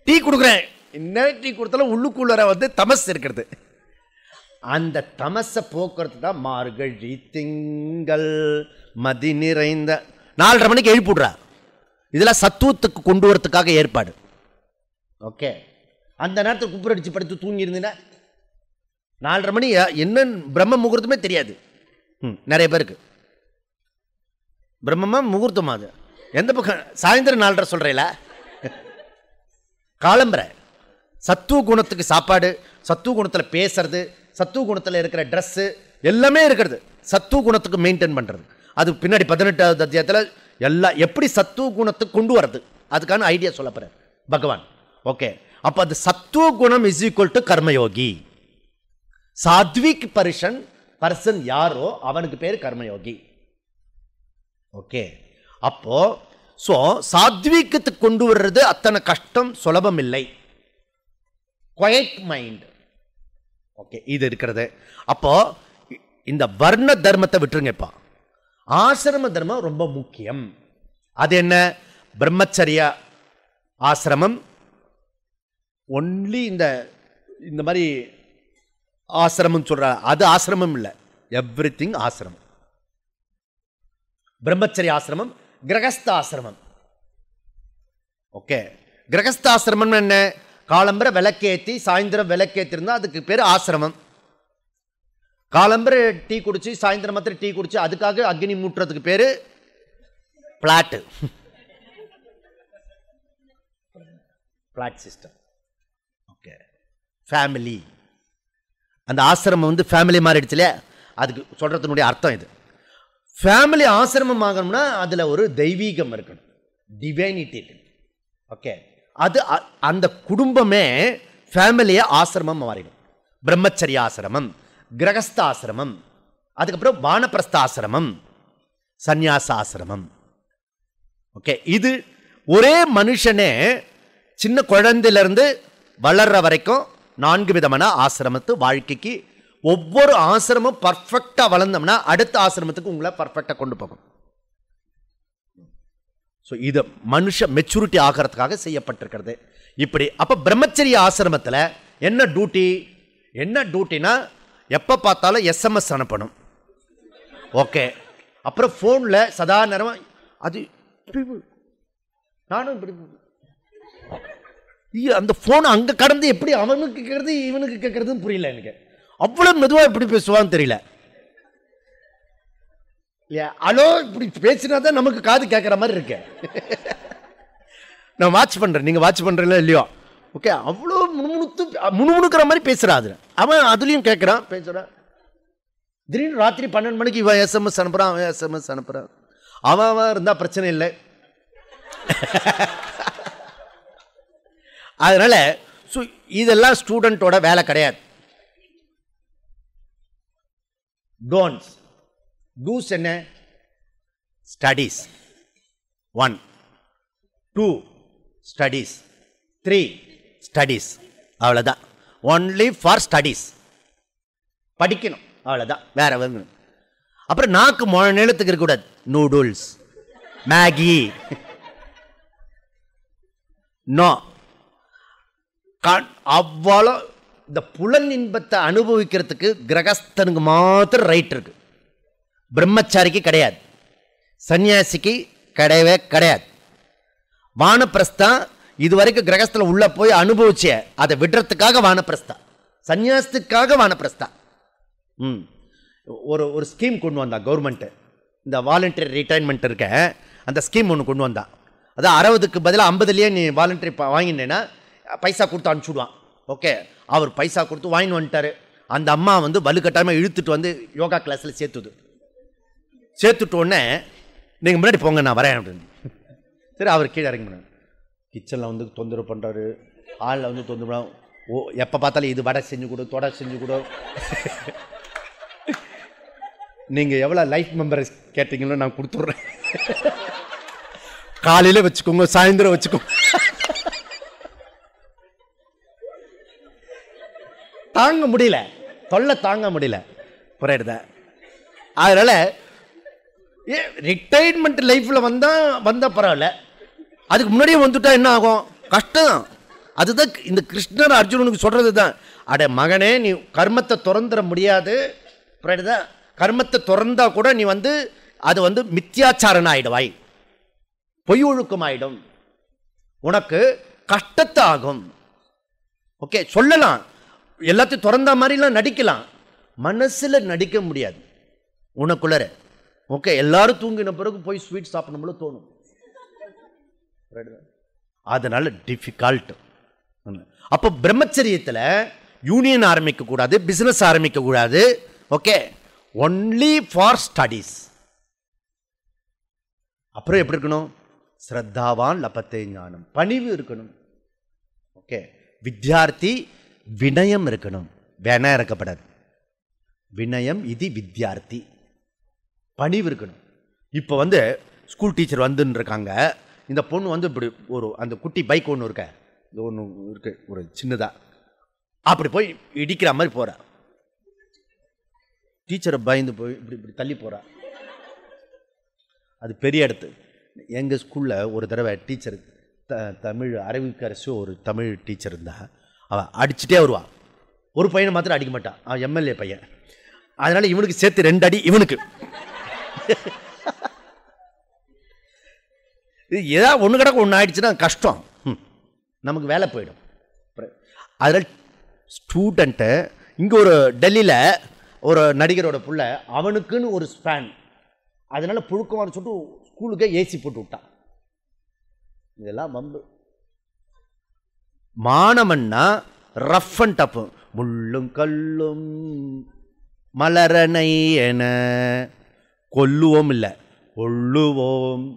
டீ கொடுக்குறேன், என்ன டீ கொடுத்தாலும் உள்ளுக்குள்ள தமஸ் இருக்கிறது. அந்த தமசை போக்குறது தான் மார்கழி திங்கள் மதி நிறைந்த 4:30 மணிக்கு எழுப்பிடுறா. இதெல்லாம் சத்துவத்துக்கு கொண்டு வரத்துக்காக ஏற்பாடு. ஓகே, அந்த நேரத்தில் குப்புரடிச்சு படுத்து தூங்கி இருந்தீங்கன்னா 4:30 மணி என்ன பிரம்ம முகூர்த்தமே தெரியாது நிறைய பேருக்கு. பிரம்மமா முகூர்த்தமா? அது எந்த பக்கம்? சாயந்தரம் 4:30 சொல்கிறீங்களா? காலம்பரை. சத்துவ குணத்துக்கு சாப்பாடு, சத்துவ குணத்தில் பேசுறது, சத்துவ குணத்தில் இருக்கிற ட்ரெஸ்ஸு எல்லாமே இருக்கிறது. சத்துவ குணத்துக்கு மெயின்டைன் பண்ணுறது. அது பின்னாடி 18வது அத்தியாயத்தில் எல்லாம் எப்படி சத்துவ குணத்துக்கு கொண்டு வரது அதுக்கான ஐடியா சொல்ல போகிறார் பகவான். ஓகே, அப்போ அது சத்துவ குணம் is equal to Karmayogi. Satwik person யாரோ அவனுக்கு பேர் கர்மயோகி. ஓகே, அப்போ ஸோ சாத்விகத்துக்கு கொண்டு வர்றது அத்தனை கஷ்டம், சுலபம் இல்லை. Quite mind. ஓகே, இது இருக்கிறது. அப்போ இந்த வர்ண தர்மத்தை விட்டுருங்கப்பா. ஆசிரம தர்மம் ரொம்ப முக்கியம். அது என்ன? பிரம்மச்சரிய ஆசிரமம். ஒன்லி இந்த மாதிரி ஆசிரமம் சொல்ற அது ஆசிரமம் இல்லை, எவ்ரிதிங் ஆசிரமம். பிரம்மச்சரிய ஆசிரமம், கிரகஸ்த ஆசிரமம். ஓகே, கிரகஸ்த ஆசிரமம் என்ன? காலம்பரை விளக்கேற்றி சாயந்தரம் விளக்கேற்றி இருந்தால் அதுக்கு பேர் ஆசிரமம். காலம்பரை டீ குடிச்சு சாயந்தரம் மாத்திரம் டீ குடிச்சு அதுக்காக அக்னி மூட்டுறதுக்கு பேர் flat. Flat system. Okay, family. அந்த ஆசிரமம் ஃபேமிலி மாறிடுச்சு இல்லையா? அதுக்கு சொல்றதுனுடைய அர்த்தம் இது. ஃபேமிலி ஆசிரமம் ஆகணும்னா அதில் ஒரு தெய்வீகம் இருக்கணும், டிவைனிட்டி இருக்கணும். ஓகே, அது அந்த குடும்பமே ஃபேமிலியை ஆசிரமம் மாறிடும். பிரம்மச்சரிய ஆசிரமம், கிரகஸ்த ஆசிரமம், அதுக்கப்புறம் வானப்பிரஸ்த ஆசிரமம், சந்நியாச ஆசிரமம். ஓகே, இது ஒரே மனுஷனே சின்ன குழந்தையிலிருந்து வளர்ற வரைக்கும் 4 விதமான ஆசிரமத்து வாழ்க்கைக்கு. ஒவ்வொரு ஆசிரமும் பர்ஃபெக்டா வளர்ந்தோம்னா அடுத்த ஆசிரமத்துக்கு உங்களை பர்ஃபெக்டா கொண்டு போகும். ஸோ இது மனுஷ மெச்சூரிட்டி ஆகிறதுக்காக செய்யப்பட்டிருக்கிறது இப்படி. அப்போ பிரம்மச்சரிய ஆசிரமத்தில் என்ன டியூட்டி? என்ன டியூட்டினா எப்போ பார்த்தாலும் எஸ்எம்எஸ் அனுப்பணும். ஓகே, அப்புறம் ஃபோனில் சதா நேரம் அது நானும் இப்படி அந்த ஃபோன் அங்கே கடந்து எப்படி அவனுக்கு கேட்கறது இவனுக்கு கேட்கறதுன்னு புரியல எனக்கு. அவ்வளோ மெதுவாக எப்படி பேசுவான்னு தெரியல. அலோ இப்படி பேசினா தான் நமக்கு காது கேட்குற மாதிரி இருக்கு. நான் வாட்ச் பண்ணுறேன், நீங்கள் வாட்ச் பண்ணுறீங்களா இல்லையோ? ஓகே, அவ்வளோ முணுமுணுக்கிற மாதிரி பேசுகிறான். அவன் அதுலேயும் கேட்குறான், பேசுகிறான். திடீர்னு ராத்திரி 12 மணிக்கு இவன் எஸ்எம்எஸ் அனுப்புகிறான், அவன் எஸ்எம்எஸ் அனுப்புகிறான். அவன் இருந்தால் பிரச்சனை இல்லை. அதனால இதெல்லாம் ஸ்டூடெண்ட்டோட வேலை கிடையாது. டோன்ட்ஸ். டூஸ் என்ன? ஸ்டடீஸ். 1 2 studies 3 studies. அவ்வளோதான். Only for studies. படிக்கணும், அவ்வளோதான். வேற வந்து அப்புறம் நாக்கு நிலத்துக்கு இருக்கக்கூடாது. Noodles, Maggi, no. அவ்வளோ இந்த புலன் இன்பத்தை அனுபவிக்கிறதுக்கு கிரகஸ்தனுக்கு மாத்திரம் ரைட் இருக்கு. பிரம்மச்சாரிக்கு கிடையாது, சன்னியாசிக்கு கிடையவே கிடையாது. வானப்பிரஸ்தா இதுவரைக்கும் கிரகஸ்தில் உள்ள போய் அனுபவிச்ச அதை விடுறதுக்காக வானப்பிரஸ்தா, சன்னியாசத்துக்காக வானப்பிரஸ்தா. ஒரு ஸ்கீம் கொண்டு வந்தா கவர்மெண்ட், இந்த வாலண்டரி ரிட்டைர்மெண்ட் இருக்க அந்த ஸ்கீம் ஒன்று கொண்டு வந்தா. அதான் 60க்கு பதிலாக 50லேயே நீ வாலண்டரி வாங்கினேன்னா பைசா கொடுத்து அனுப்பிச்சுடுவான். ஓகே, அவர் பைசா கொடுத்து வாங்கின்னு வந்துட்டார். அந்த அம்மா வந்து வலுக்கட்டாயமாக இழுத்துட்டு வந்து யோகா கிளாஸில் சேர்த்துட்டு உடனே நீங்கள் முன்னாடி போங்க நான் வரேன் அப்படின்னு. சரி, அவர் கீழே இறங்கி போனார். கிச்சனில் வந்து தொந்தரவு பண்ணுறாரு, ஹாலில் வந்து தொந்தரவு பண்ண, எப்போ பார்த்தாலும் இது வடை செஞ்சு கொடு, தொடை செஞ்சு கொடு. நீங்கள் எவ்வளோ லைஃப் மெம்பர்ஸ் கேட்டீங்களோ நான் கொடுத்துட்றேன், காலையில் வச்சுக்கோங்க, சாயந்தரம் வச்சுக்கோங்க. தாங்க முடியல, தொல்லை தாங்க முடியல. புரியுதா? அதனால ரிட்டைர்மெண்ட் லைஃப்பில் வந்தால் பரவாயில்ல, அதுக்கு முன்னாடியே வந்துட்டா என்ன ஆகும்? கஷ்டம். அதுதான் இந்த கிருஷ்ணர் அர்ஜுனனுக்கு சொல்கிறது தான். அட மகனே, நீ கர்மத்தை திறந்துட முடியாது. புரியுதா? கர்மத்தை திறந்தா கூட நீ வந்து அது வந்து மித்யாச்சாரன் ஆகிடுவாய், பொய் ஒழுக்கம் ஆகிடும், உனக்கு கஷ்டத்தை ஆகும். ஓகே, சொல்லலாம், எல்லாத்தையும் திறந்த மாதிரிலாம் நடிக்கலாம், மனசில் நடிக்க முடியாது உனக்குள்ளர. ஓகே, எல்லாரும் தூங்கின பிறகு போய் ஸ்வீட் சாப்பிடணும்ல தோணும். அதனால டிஃபிகல்ட். அப்போ பிரம்மச்சரியத்தில் யூனியன் ஆரம்பிக்க கூடாது, பிசினஸ் ஆரம்பிக்க கூடாது. Okay, only for studies. அப்புறம் எப்படி இருக்கணும்? ஸ்ரத்தாவான் லபத்தே ஞானம், பணிவு இருக்கணும். ஓகே, வித்யார்த்தி வினயம் இருக்கணும், வேணா இறக்கப்படாது. வினயம் இது வித்யார்த்தி, பணிவு இருக்கணும். இப்போ வந்து ஸ்கூல் டீச்சர் வந்துன்னு இருக்காங்க, இந்த பொண்ணு வந்து இப்படி ஒரு அந்த குட்டி பைக் ஒன்று இருக்க, இது ஒன்று இருக்கு ஒரு சின்னதாக, அப்படி போய் இடிக்கிற மாதிரி போகிறா. டீச்சரை பயந்து போய் இப்படி இப்படி தள்ளி போகிறா. அது பெரிய இடத்து. எங்கள் ஸ்கூலில் ஒரு தடவை டீச்சர் தமிழ் அரவிக்கரசு ஒரு தமிழ் டீச்சர் இருந்தா, அவன் அடிச்சுட்டே வருவான். ஒரு பையனை மாத்திரம் அடிக்க மாட்டான், அவன் எம்எல்ஏ பையன். அதனால இவனுக்கு சேர்த்து 2 அடி இவனுக்கு. இது ஏதாவது ஒன்று கிடக்க ஒன்று ஆயிடுச்சுன்னா கஷ்டம், நமக்கு வேலை போயிடும். அதில் ஸ்டூடெண்ட்டு இங்கே ஒரு டெல்லியில் ஒரு நடிகரோட புள்ள, அவனுக்குன்னு ஒரு ஸ்பேன், அதனால புழுக்கமாக சொல்லிட்டு ஸ்கூலுக்கே ஏசி போட்டு விட்டான். இதெல்லாம் வம்பு. மானமன்னா ரஃப் அண்ட் டஃப், முள்ளும் கல்லும் மலரனை என கொல்லுவோம் இல்லை கொள்ளுவோம்.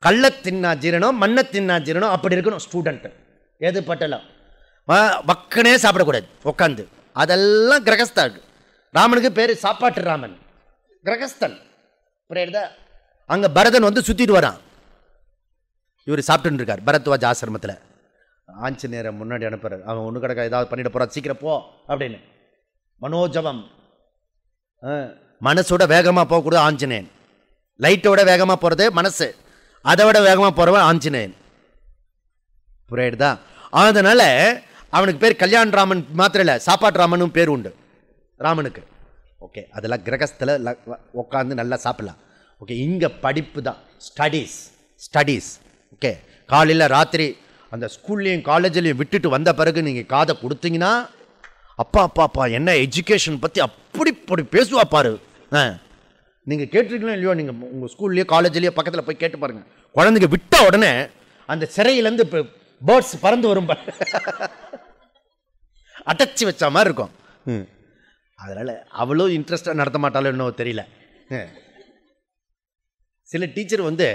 கள்ள தின்னா ஜீரணம், மண்ணை தின்னா ஜீரணம், அப்படி இருக்கணும் ஸ்டூடெண்ட். எது பட்டலாம் வக்கனே சாப்பிடக்கூடாது உட்காந்து. அதெல்லாம் கிரகஸ்தான். ராமனுக்கு பேர் சாப்பாட்டு ராமன், கிரகஸ்தன். புரியுதா? அங்கே பரதன் வந்து சுற்றிட்டு வரான், இவர் சாப்பிட்டு இருக்கார் பரத்வாஜ் ஆசிரமத்தில். ஆஞ்சநேயரை முன்னாடி அனுப்புறாரு, அவன் ஒன்று கிடக்க ஏதாவது பண்ணிட போகிறான், சீக்கிரம் போ அப்படின்னு. மனோஜவம், மனசோட வேகமாக போகக்கூடாது ஆஞ்சநேயன். லைட்டோட வேகமாக போகிறது மனசு, அதை விட வேகமாக போகிறவன் ஆஞ்சநேயன். புரியுதா? அதனால் அவனுக்கு பேர் கல்யாண் ராமன் மாத்திரம் இல்லை, சாப்பாட்டு ராமனும் பேர் உண்டு ராமனுக்கு. ஓகே, அதெல்லாம் கிரகஸ்தில் உட்காந்து நல்லா சாப்பிடலாம். ஓகே, இங்கே படிப்பு தான், ஸ்டடீஸ். ஓகே, காலையில் ராத்திரி அந்த ஸ்கூல்லையும் காலேஜ்லையும் விட்டுட்டு வந்த பிறகு நீங்கள் காதை கொடுத்தீங்கன்னா, அப்பா என்ன எஜுகேஷன் பற்றி அப்படி பேசுவா பாரு. நீங்கள் கேட்டிருக்கீங்களோ இல்லையோ, நீங்கள் உங்கள் ஸ்கூல்லையோ காலேஜ்லேயோ பக்கத்தில் போய் கேட்டு பாருங்கள். குழந்தைங்க விட்ட உடனே அந்த சிறையிலேருந்து இப்போ பேர்ட்ஸ் பறந்து வரும், அடைச்சி வச்ச மாதிரி இருக்கும். அதனால் அவ்வளோ இன்ட்ரெஸ்டாக நடத்த மாட்டாலும் இன்னும் தெரியல. சில டீச்சர் வந்து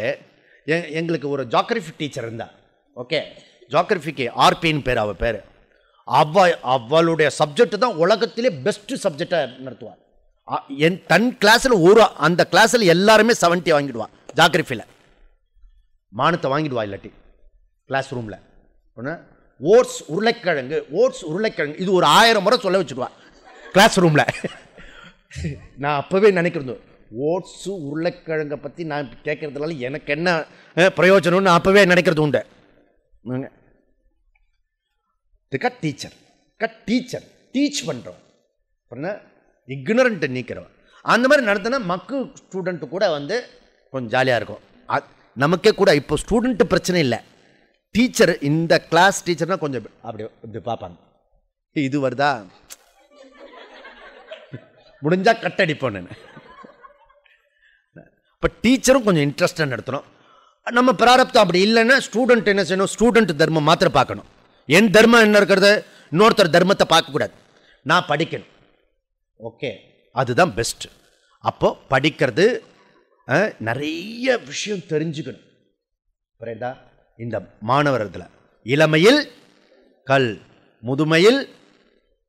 எங்களுக்கு ஒரு ஜாகிரஃபி டீச்சர் இருந்தா. ஓகே, ஜாகிரஃபிக்கு ஆர்பின்னு பேர், அவள் பேர். அவளுடைய சப்ஜெக்ட் தான் உலகத்திலே பெஸ்ட்டு சப்ஜெக்டாக நடத்துவாள். தன் கிளாஸில் அந்த கிளாஸில் எல்லாருமே 70 வாங்கிடுவான். ஜாகிரஃபியில் மானத்தை வாங்கிடுவா. இல்லாட்டி கிளாஸ் ரூமில் ஓட்ஸ் உருளைக்கிழங்கு இது ஒரு 1000 முறை சொல்ல வச்சுடுவா கிளாஸ் ரூமில். நான் அப்போவே நினைக்கிறது, ஓட்ஸு உருளைக்கிழங்கை பற்றி நான் கேட்கறதுனால எனக்கு என்ன பிரயோஜனம்னு நான் அப்போவே நினைக்கிறது உண்டு. டீச்சர் டீச் பண்ணுறோம். இக்னரண்ட்டை நீக்கிறவன். அந்த மாதிரி நடத்தினா மக்கு ஸ்டூடெண்ட்டு கூட வந்து கொஞ்சம் ஜாலியாக இருக்கும். நமக்கே கூட இப்போ ஸ்டூடெண்ட்டு பிரச்சனை இல்லை, டீச்சர் இந்த கிளாஸ் டீச்சர்னால் கொஞ்சம் அப்படி இப்படி பார்ப்பாங்க, இது வருதா முடிஞ்சால் கட்டடிப்போன்னு. இப்போ டீச்சரும் கொஞ்சம் இன்ட்ரெஸ்டாக நடத்தணும். நம்ம பிராரப்தம் அப்படி இல்லைன்னா ஸ்டூடெண்ட் என்ன செய்யணும், ஸ்டூடெண்ட் தர்மம் மாத்திரம் பார்க்கணும். என் தர்மம் என்ன இருக்கிறது, இன்னொருத்தர் தர்மத்தை பார்க்கக்கூடாது, நான் படிக்கணும். ஓகே, அதுதான் பெஸ்ட்டு. அப்போது படிக்கிறது நிறைய விஷயம் தெரிஞ்சுக்கணும். புரியுதா? இந்த மாணவரத்தில் இளமையில் கல், முதுமையில்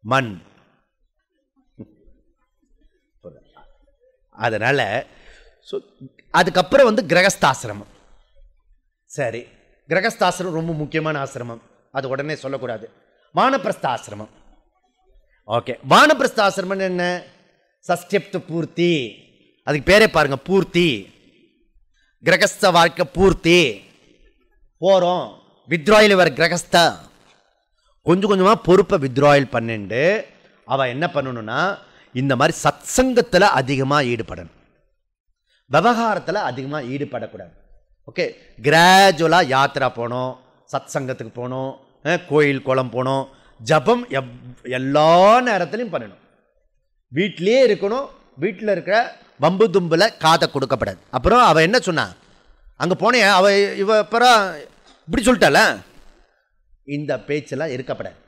மண். அதனால் அதுக்கப்புறம் வந்து கிரகஸ்தாசிரமம். சரி, கிரகஸ்தாசிரமம் ரொம்ப முக்கியமான ஆசிரமம், அது உடனே சொல்லக்கூடாது. வானப்பிரஸ்தாசிரமம். ஓகே, வானப்பிரஸ்தாசிரமம் என்ன, சஷ்டிப்து பூர்த்தி, அதுக்கு பேரே பாருங்க, பூர்த்தி, கிரகஸ்த வாழ்க்கை பூர்த்தி. போகிறோம் வித்ராயில் வர கிரகஸ்தா கொஞ்சம் கொஞ்சமாக பொறுப்பை வித்ராயில் பண்ணிட்டு அவள் என்ன பண்ணணும்னா இந்த மாதிரி சத்சங்கத்தில் அதிகமாக ஈடுபடணும், விவகாரத்தில் அதிகமாக ஈடுபடக்கூடாது. ஓகே, கிராஜுவலாக யாத்திரா போகணும், சத் சங்கத்துக்கு போகணும், கோயில் குளம் போகணும், ஜபம் எல்லா நேரத்துலையும் பண்ணணும், வீட்டிலே இருக்கணும். வீட்டில் இருக்கிற வம்பு தும்பில் காதை கொடுக்கப்படாது. அப்புறம் அவள் என்ன சொன்னா, அங்கே போனேன் அவள் இவ அப்புறம் இப்படி சொல்லிட்டால, இந்த பேச்செல்லாம் இருக்கப்படாது.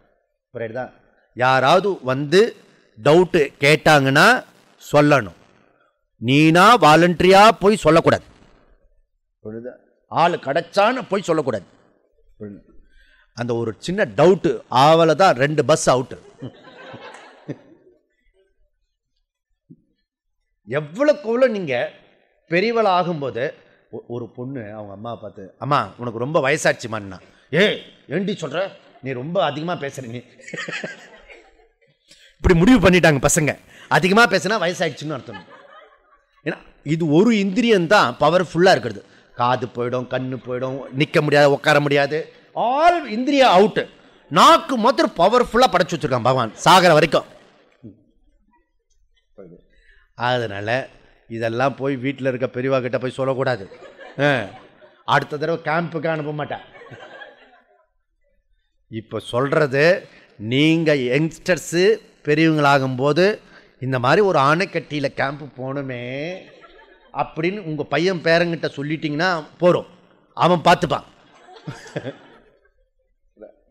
புரியுதா? யாராவது வந்து டவுட்டு கேட்டாங்கன்னா சொல்லணும், நீனா வாலண்டரியாக போய் சொல்லக்கூடாது. புரியுதா? ஆள் கிடைச்சான்னு போய் சொல்லக்கூடாது. அந்த ஒரு சின்ன டவுட்டு ஆவலை தான் 2 பஸ் அவுட்டு. எவ்வளோக்கு எவ்வளோ நீங்கள் பெரியவளை ஆகும்போது ஒரு பொண்ணு அவங்க அம்மாவை பார்த்து, அம்மா உனக்கு ரொம்ப வயசாச்சுமான்னா, ஏண்டி சொல்கிற, நீ ரொம்ப அதிகமாக பேசுகிற, நீ இப்படி முடிவு பண்ணிட்டாங்க பசங்க. அதிகமாக பேசுனா வயசாயிடுச்சுன்னு அர்த்தம். ஏன்னா இது ஒரு இந்திரியம்தான் பவர்ஃபுல்லாக இருக்கிறது. காது போயிடும், கண்ணு போயிடும், நிற்க முடியாது, உட்கார முடியாது, ஆல் இந்திரியா அவுட்டு. நாக்கு மாத்திரம் பவர்ஃபுல்லாக படைச்சு வச்சுருக்கான் பகவான் சாகர வரைக்கும். அதனால் இதெல்லாம் போய் வீட்டில் இருக்க பெரியவா கிட்ட போய் சொல்லக்கூடாது. அடுத்த தடவை கேம்புக்கு அனுப்ப மாட்டேன். இப்போ சொல்கிறது, நீங்கள் யங்ஸ்டர்ஸு பெரியவங்களாகும்போது இந்த மாதிரி ஒரு ஆணைக்கட்டியில் கேம்பு போகணுமே அப்படின்னு உங்கள் பையன் பேரங்கிட்ட சொல்லிட்டிங்கன்னா போகிறோம், அவன் பார்த்துப்பான்.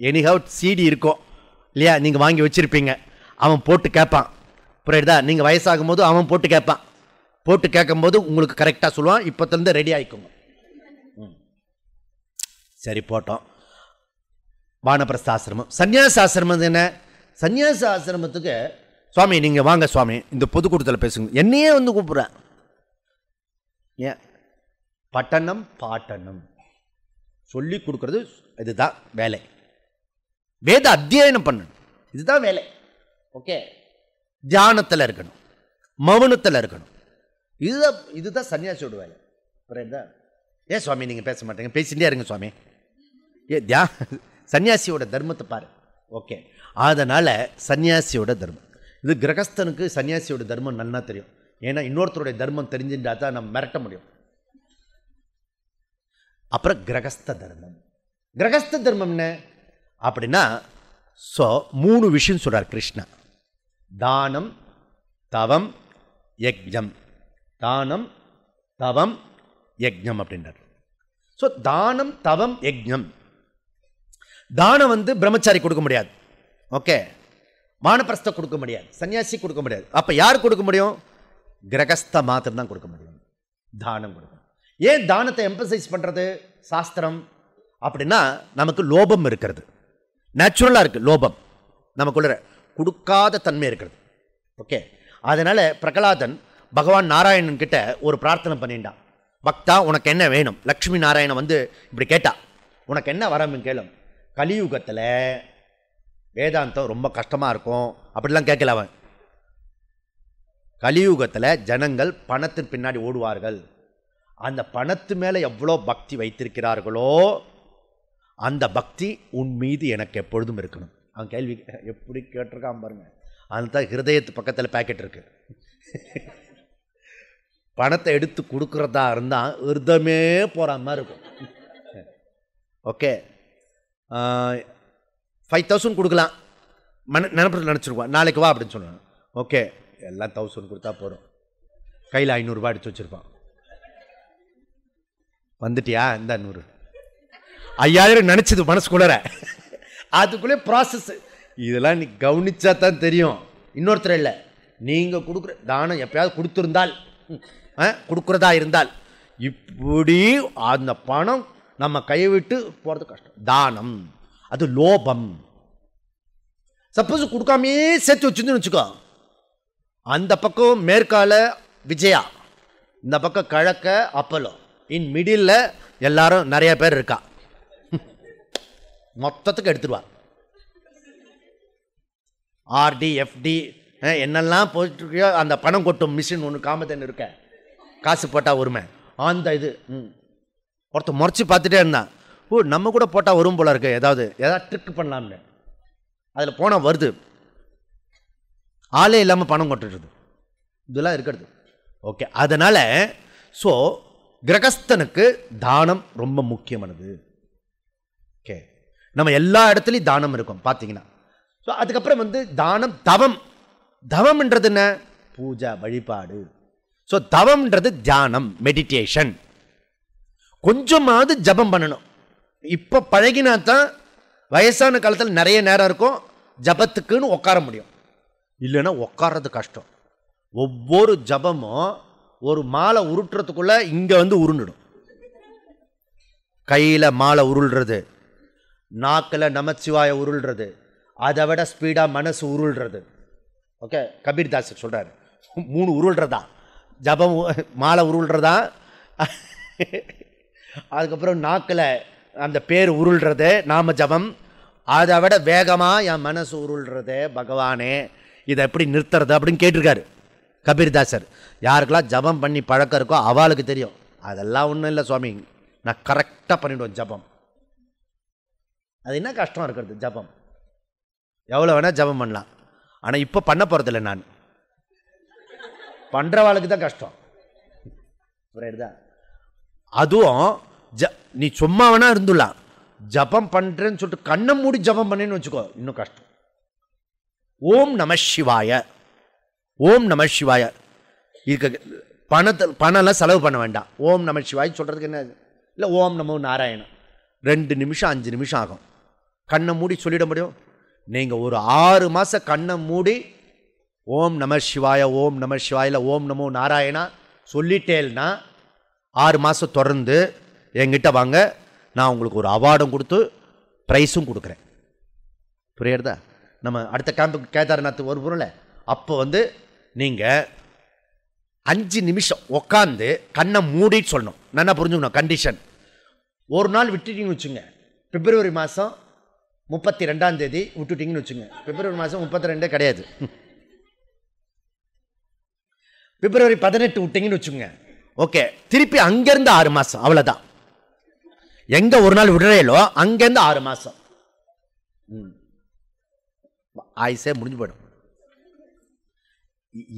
எனிஹவ் சிடி இருக்கும் இல்லையா, நீங்கள் வாங்கி வச்சுருப்பீங்க, அவன் போட்டு கேட்பான். புரியுதா? நீங்கள் வயசாகும் போது அவன் போட்டு கேட்பான். போட்டு கேட்கும்போது உங்களுக்கு கரெக்டாக சொல்லுவான், இப்போத்துலேருந்து ரெடி ஆகிக்கோங்க. சரி, போட்டோம். வானப்பிரஸ்தாசிரமம். சன்னியாசாசிரமம் என்ன? சன்னியாசாசிரமத்துக்கு சுவாமி நீங்கள் வாங்க சுவாமி, இந்த பொதுக்கூட்டத்தில் பேசுங்க, என்னையே வந்து கூப்பிட்றேன். ஏன்? பட்டணம் பாட்டணம் சொல்லி கொடுக்கறது, இதுதான் வேலை. வேத அத்தியாயனம் பண்ணணும், இதுதான் வேலை. ஓகே, தியானத்தில் இருக்கணும், மௌனத்தில் இருக்கணும், இதுதான் சன்னியாசியோட வேலை. புரியுதா? ஏன் சுவாமி நீங்கள் பேச மாட்டேங்க, பேசிகிட்டே இருங்க சுவாமி. சன்னியாசியோட தர்மத்தை பாரு. ஓகே, அதனால் சன்னியாசியோட தர்மம் இது. கிரகஸ்தனுக்கு சன்னியாசியோட தர்மம் நல்லா தெரியும். ஏன்னா இன்னொருத்தருடைய தர்மம் தெரிஞ்சுட்டா தான் நம்ம மிரட்ட முடியும். அப்புறம் கிரகஸ்த தர்மம். கிரகஸ்த தர்மம் என்ன அப்படின்னா, 3 விஷயம் சொல்றார் கிருஷ்ணா. தானம், தவம், யஜ்ஞம். தானம், தவம், யஜ்ஞம் அப்படின்றார். தானம், தவம், யஜ்ஞம். தானம் வந்து பிரம்மச்சாரி கொடுக்க முடியாது. ஓகே, வானப்பிரஸ்த கொடுக்க முடியாது, சன்னியாசி கொடுக்க முடியாது. அப்போ யார் கொடுக்க முடியும்? கிரகஸ்த மாத்திரம் தான் கொடுக்க முடியும் தானம் கொடுக்கணும். ஏன் தானத்தை எம்பசைஸ் பண்ணுறது சாஸ்திரம் அப்படின்னா, நமக்கு லோபம் இருக்கிறது, நேச்சுரலாக இருக்குது லோபம், நமக்குள்ள கொடுக்காத தன்மை இருக்கிறது. ஓகே, அதனால் பிரகலாதன் பகவான் நாராயணன் கிட்ட ஒரு பிரார்த்தனை பண்ணிட்டான். பக்தா உனக்கு என்ன வேணும்? லக்ஷ்மி நாராயணன் வந்து இப்படி கேட்டா, உனக்கு என்ன வரணும் கேளும். கலியுகத்தில் வேதாந்தம் ரொம்ப கஷ்டமாக இருக்கும் அப்படிலாம் கேட்கல அவன். கலியுகத்தில் ஜனங்கள் பணத்தின் பின்னாடி ஓடுவார்கள், அந்த பணத்து மேலே எவ்வளோ பக்தி வைத்திருக்கிறார்களோ அந்த பக்தி உன் மீது எனக்கு எப்பொழுதும் இருக்கணும். அவன் கேள்வி எப்படி கேட்டிருக்கான் பாருங்க. அதுதான் ஹிருதயத்து பக்கத்தில் பேக்கெட் இருக்கு. பணத்தை எடுத்து கொடுக்குறதா இருந்தால் ஹிருதமே போகிற மாதிரி இருக்கும். ஓகே, 5,000 கொடுக்கலாம், நினைப்பத்தில் நினச்சிருக்குவான், நாளைக்கு வா அப்படின்னு சொல்லுவாங்க. ஓகே, எல்லாம் 1,000 கொடுத்தா போகிறோம், கையில் 500 ரூபாய் அடித்து வச்சுருப்பான். வந்துட்டியா, இந்த 100 5,000 நினச்சது மனசுக்குள்ளற, அதுக்குள்ளே ப்ராசஸ். இதெல்லாம் நீ கவனிச்சா தான் தெரியும். இன்னொருத்தர் இல்லை, நீங்கள் கொடுக்குற தானம் எப்பயாவது கொடுத்துருந்தால், கொடுக்குறதா இருந்தால் இப்படி அந்த பணம் நம்ம கையை விட்டு போகிறது கஷ்டம். தானம் அது லோபம். சப்போஸ் கொடுக்காமே சேர்த்து வச்சுன்னு வச்சுக்கோ, அந்த பக்கம் மேற்கால விஜயா, இந்த பக்கம் கிழக்க அப்பலோ, இன் மிடில் எல்லாரும் நிறைய பேர் இருக்கா, மொத்தத்துக்கு எடுத்துருவா. ஆர்டி எஃப்டி என்னெல்லாம் போயிட்டுருக்கியோ அந்த பணம் கொட்டும் மிஷின் ஒன்று காமத்தன் இருக்க, காசு போட்டால் வருமே அந்த இது. ஒருத்தர் முறைச்சி பார்த்துட்டே இருந்தான், ஓ நம்ம கூட போட்டால் வரும் போல இருக்கு, ஏதாவது ட்ரிக் பண்ணலாம்னு. அதில் போனால் வருது, ஆளே இல்லாமல் பணம் கொட்டுறது, இதெல்லாம் இருக்கிறது. ஓகே, அதனால் ஸோ கிரகஸ்தனுக்கு தானம் ரொம்ப முக்கியமானது. ஓகே, நம்ம எல்லா இடத்துலையும் தானம் இருக்கும் பார்த்தீங்கன்னா. ஸோ அதுக்கப்புறம் தானம், தவம். தவம்ன்றது என்ன? பூஜை, வழிபாடு. ஸோ தவம்ன்றது தியானம், மெடிடேஷன். கொஞ்சமாவது ஜபம் பண்ணணும். இப்போ பழகினா தான் வயசான காலத்தில் நிறைய நேரம் இருக்கும் ஜபத்துக்குன்னு உட்கார முடியும், இல்லைன்னா உட்கார்றது கஷ்டம். ஒவ்வொரு ஜபமும் ஒரு மாலை உருட்டுறதுக்குள்ள இங்கே உருண்டுடும். கையில் மாலை உருள்றது, நாக்கில் நமச்சிவாய உருள்றது, அதை விட ஸ்பீடாக மனசு உருள்றது. ஓகே, கபீர்தாஸ் சொல்கிறார், 3 உருள்றதா, ஜபம் மாலை உருள்றதா, அதுக்கப்புறம் நாக்கில் அந்த பேர் உருள்றது நாம ஜபம், அதை விட வேகமாக என் மனசு உருள்றது. பகவானே இதை எப்படி நிறுத்துறது அப்படின்னு கேட்டிருக்காரு கபீர்தாசர். யாருக்கெல்லாம் ஜபம் பண்ணி பழக்கம் இருக்கோ அவளுக்கு தெரியும். அதெல்லாம் ஒன்றும் இல்லை சுவாமி, நான் கரெக்டாக பண்ணிவிடுவேன் ஜபம். அது என்ன கஷ்டம் இருக்கிறது ஜபம், எவ்வளோ வேணால் ஜபம் பண்ணலாம். ஆனால் இப்போ பண்ண போகிறதில்ல, நான் பண்ணுறவாளுக்கு தான் கஷ்டம். புரியுதா? அதுவும் நீ சும்மா வேணா இருந்துடலாம், ஜபம் பண்ணுறேன்னு சொல்லிட்டு கண்ணை மூடி ஜபம் பண்ணேன்னு வச்சுக்கோ, இன்னும் கஷ்டம். ஓம் நம சிவாய, ஓம் நம சிவாய. இதுக்கு பணம்லாம் செலவு பண்ண வேண்டாம். ஓம் நம சிவாய் சொல்கிறதுக்கு என்ன இல்லை, ஓம் நமோ நாராயணன் 2 நிமிஷம் 5 நிமிஷம் ஆகும். கண்ணை மூடி சொல்லிட முடியும். நீங்கள் ஒரு 6 மாதம் கண்ணை மூடி ஓம் நம சிவாய, ஓம் நம சிவாயில் ஓம் நமோ நாராயணா சொல்லிட்டேன்னா 6 மாதம் தொடர்ந்து என்கிட்ட வாங்க, நான் உங்களுக்கு ஒரு அவார்டும் கொடுத்து ப்ரைஸும் கொடுக்குறேன். புரியுறதா? நம்ம அடுத்த கேம்புக்கு கேதார்நாத் வருவோம்ல, அப்போ நீங்கள் 5 நிமிஷம் உட்காந்து கண்ணை மூடிட்டு சொல்லணும். நல்லா புரிஞ்சுக்கணும் கண்டிஷன். ஒரு நாள் விட்டுட்டீங்கன்னு வச்சுங்க, பிப்ரவரி மாதம் 32ஆம் தேதி விட்டுட்டிங்கன்னு வச்சுங்க, பிப்ரவரி மாதம் 32 கிடையாது, பிப்ரவரி 18 விட்டீங்கன்னு வச்சுங்க. ஓகே, திருப்பி அங்கேருந்து 6 மாதம், அவ்வளோதான். எங்கே ஒரு நாள் விடுறீங்களோ அங்கேருந்து 6 மாதம் ஆயுசே முடிஞ்சு போயிடும்.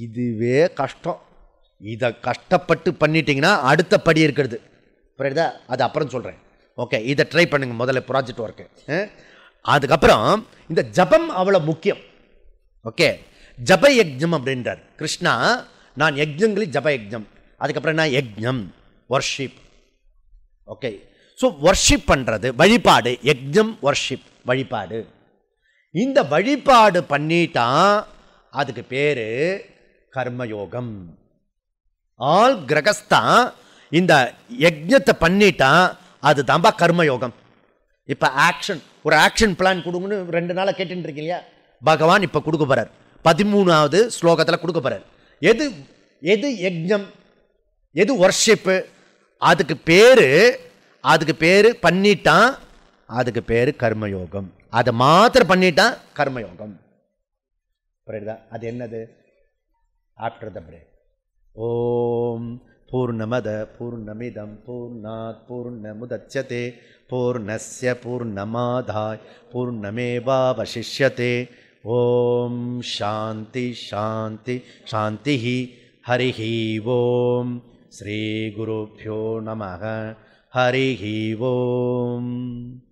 இதுவே கஷ்டம். இதை கஷ்டப்பட்டு பண்ணிட்டீங்கன்னா அடுத்த படி இருக்கிறது. புரியுதா? அது அப்புறம் சொல்கிறேன். ஓகே, இதை ட்ரை பண்ணுங்க முதல்ல, ப்ராஜெக்ட் ஒர்க்கு. அதுக்கப்புறம் இந்த ஜபம் அவ்வளோ முக்கியம். ஓகே, ஜப யஜ்ஞம் அப்படின்றார் கிருஷ்ணா. நான் யஜ்ஞங்களில் ஜப யஜ்ஞம், அதுக்கப்புறம் நான் யஜ்ஞம் வர்ஷிப். ஓகே, ஸோ வர்ஷிப் பண்ணுறது வழிபாடு, யஜ்ஞம் வர்ஷிப் வழிபாடு. இந்த வழிபாடு பண்ணிட்டான் அதுக்கு பேர் கர்மயோகம். ஆல் கிரகஸ்தா இந்த யஜ்ஞத்தை பண்ணிட்டான், அது தான்பா கர்மயோகம். இப்போ ஒரு ஆக்ஷன் பிளான் கொடுங்கன்னு 2 நாளாக கேட்டுட்டு இருக்கீங்க. பகவான் இப்போ கொடுக்க போறார், 13வது ஸ்லோகத்தில் கொடுக்க போறார். எது யஜ்ஞம், எது வர்ஷிப்பு, அதுக்கு பேரு பண்ணிட்டான், அதுக்கு பேரு கர்மயோகம். அதை மாத்திரம் பண்ணிட்டான் கர்மயோகம். புரியுதா? அது என்னது? After the break. ஓம் பூர்ணமத பூர்ணமிதம் பூர்ணாத் பூர்ணமுதச்யதே பூர்ணஸ்ய பூர்ணமாதாய் பூர்ணமேவாவசிஷ்யதே ஓம் சாந்தி சாந்தி சாந்தி. ஹரிஹி ஓம். ஸ்ரீ குருப்யோ நமः. ஹரிஹி ஓம்.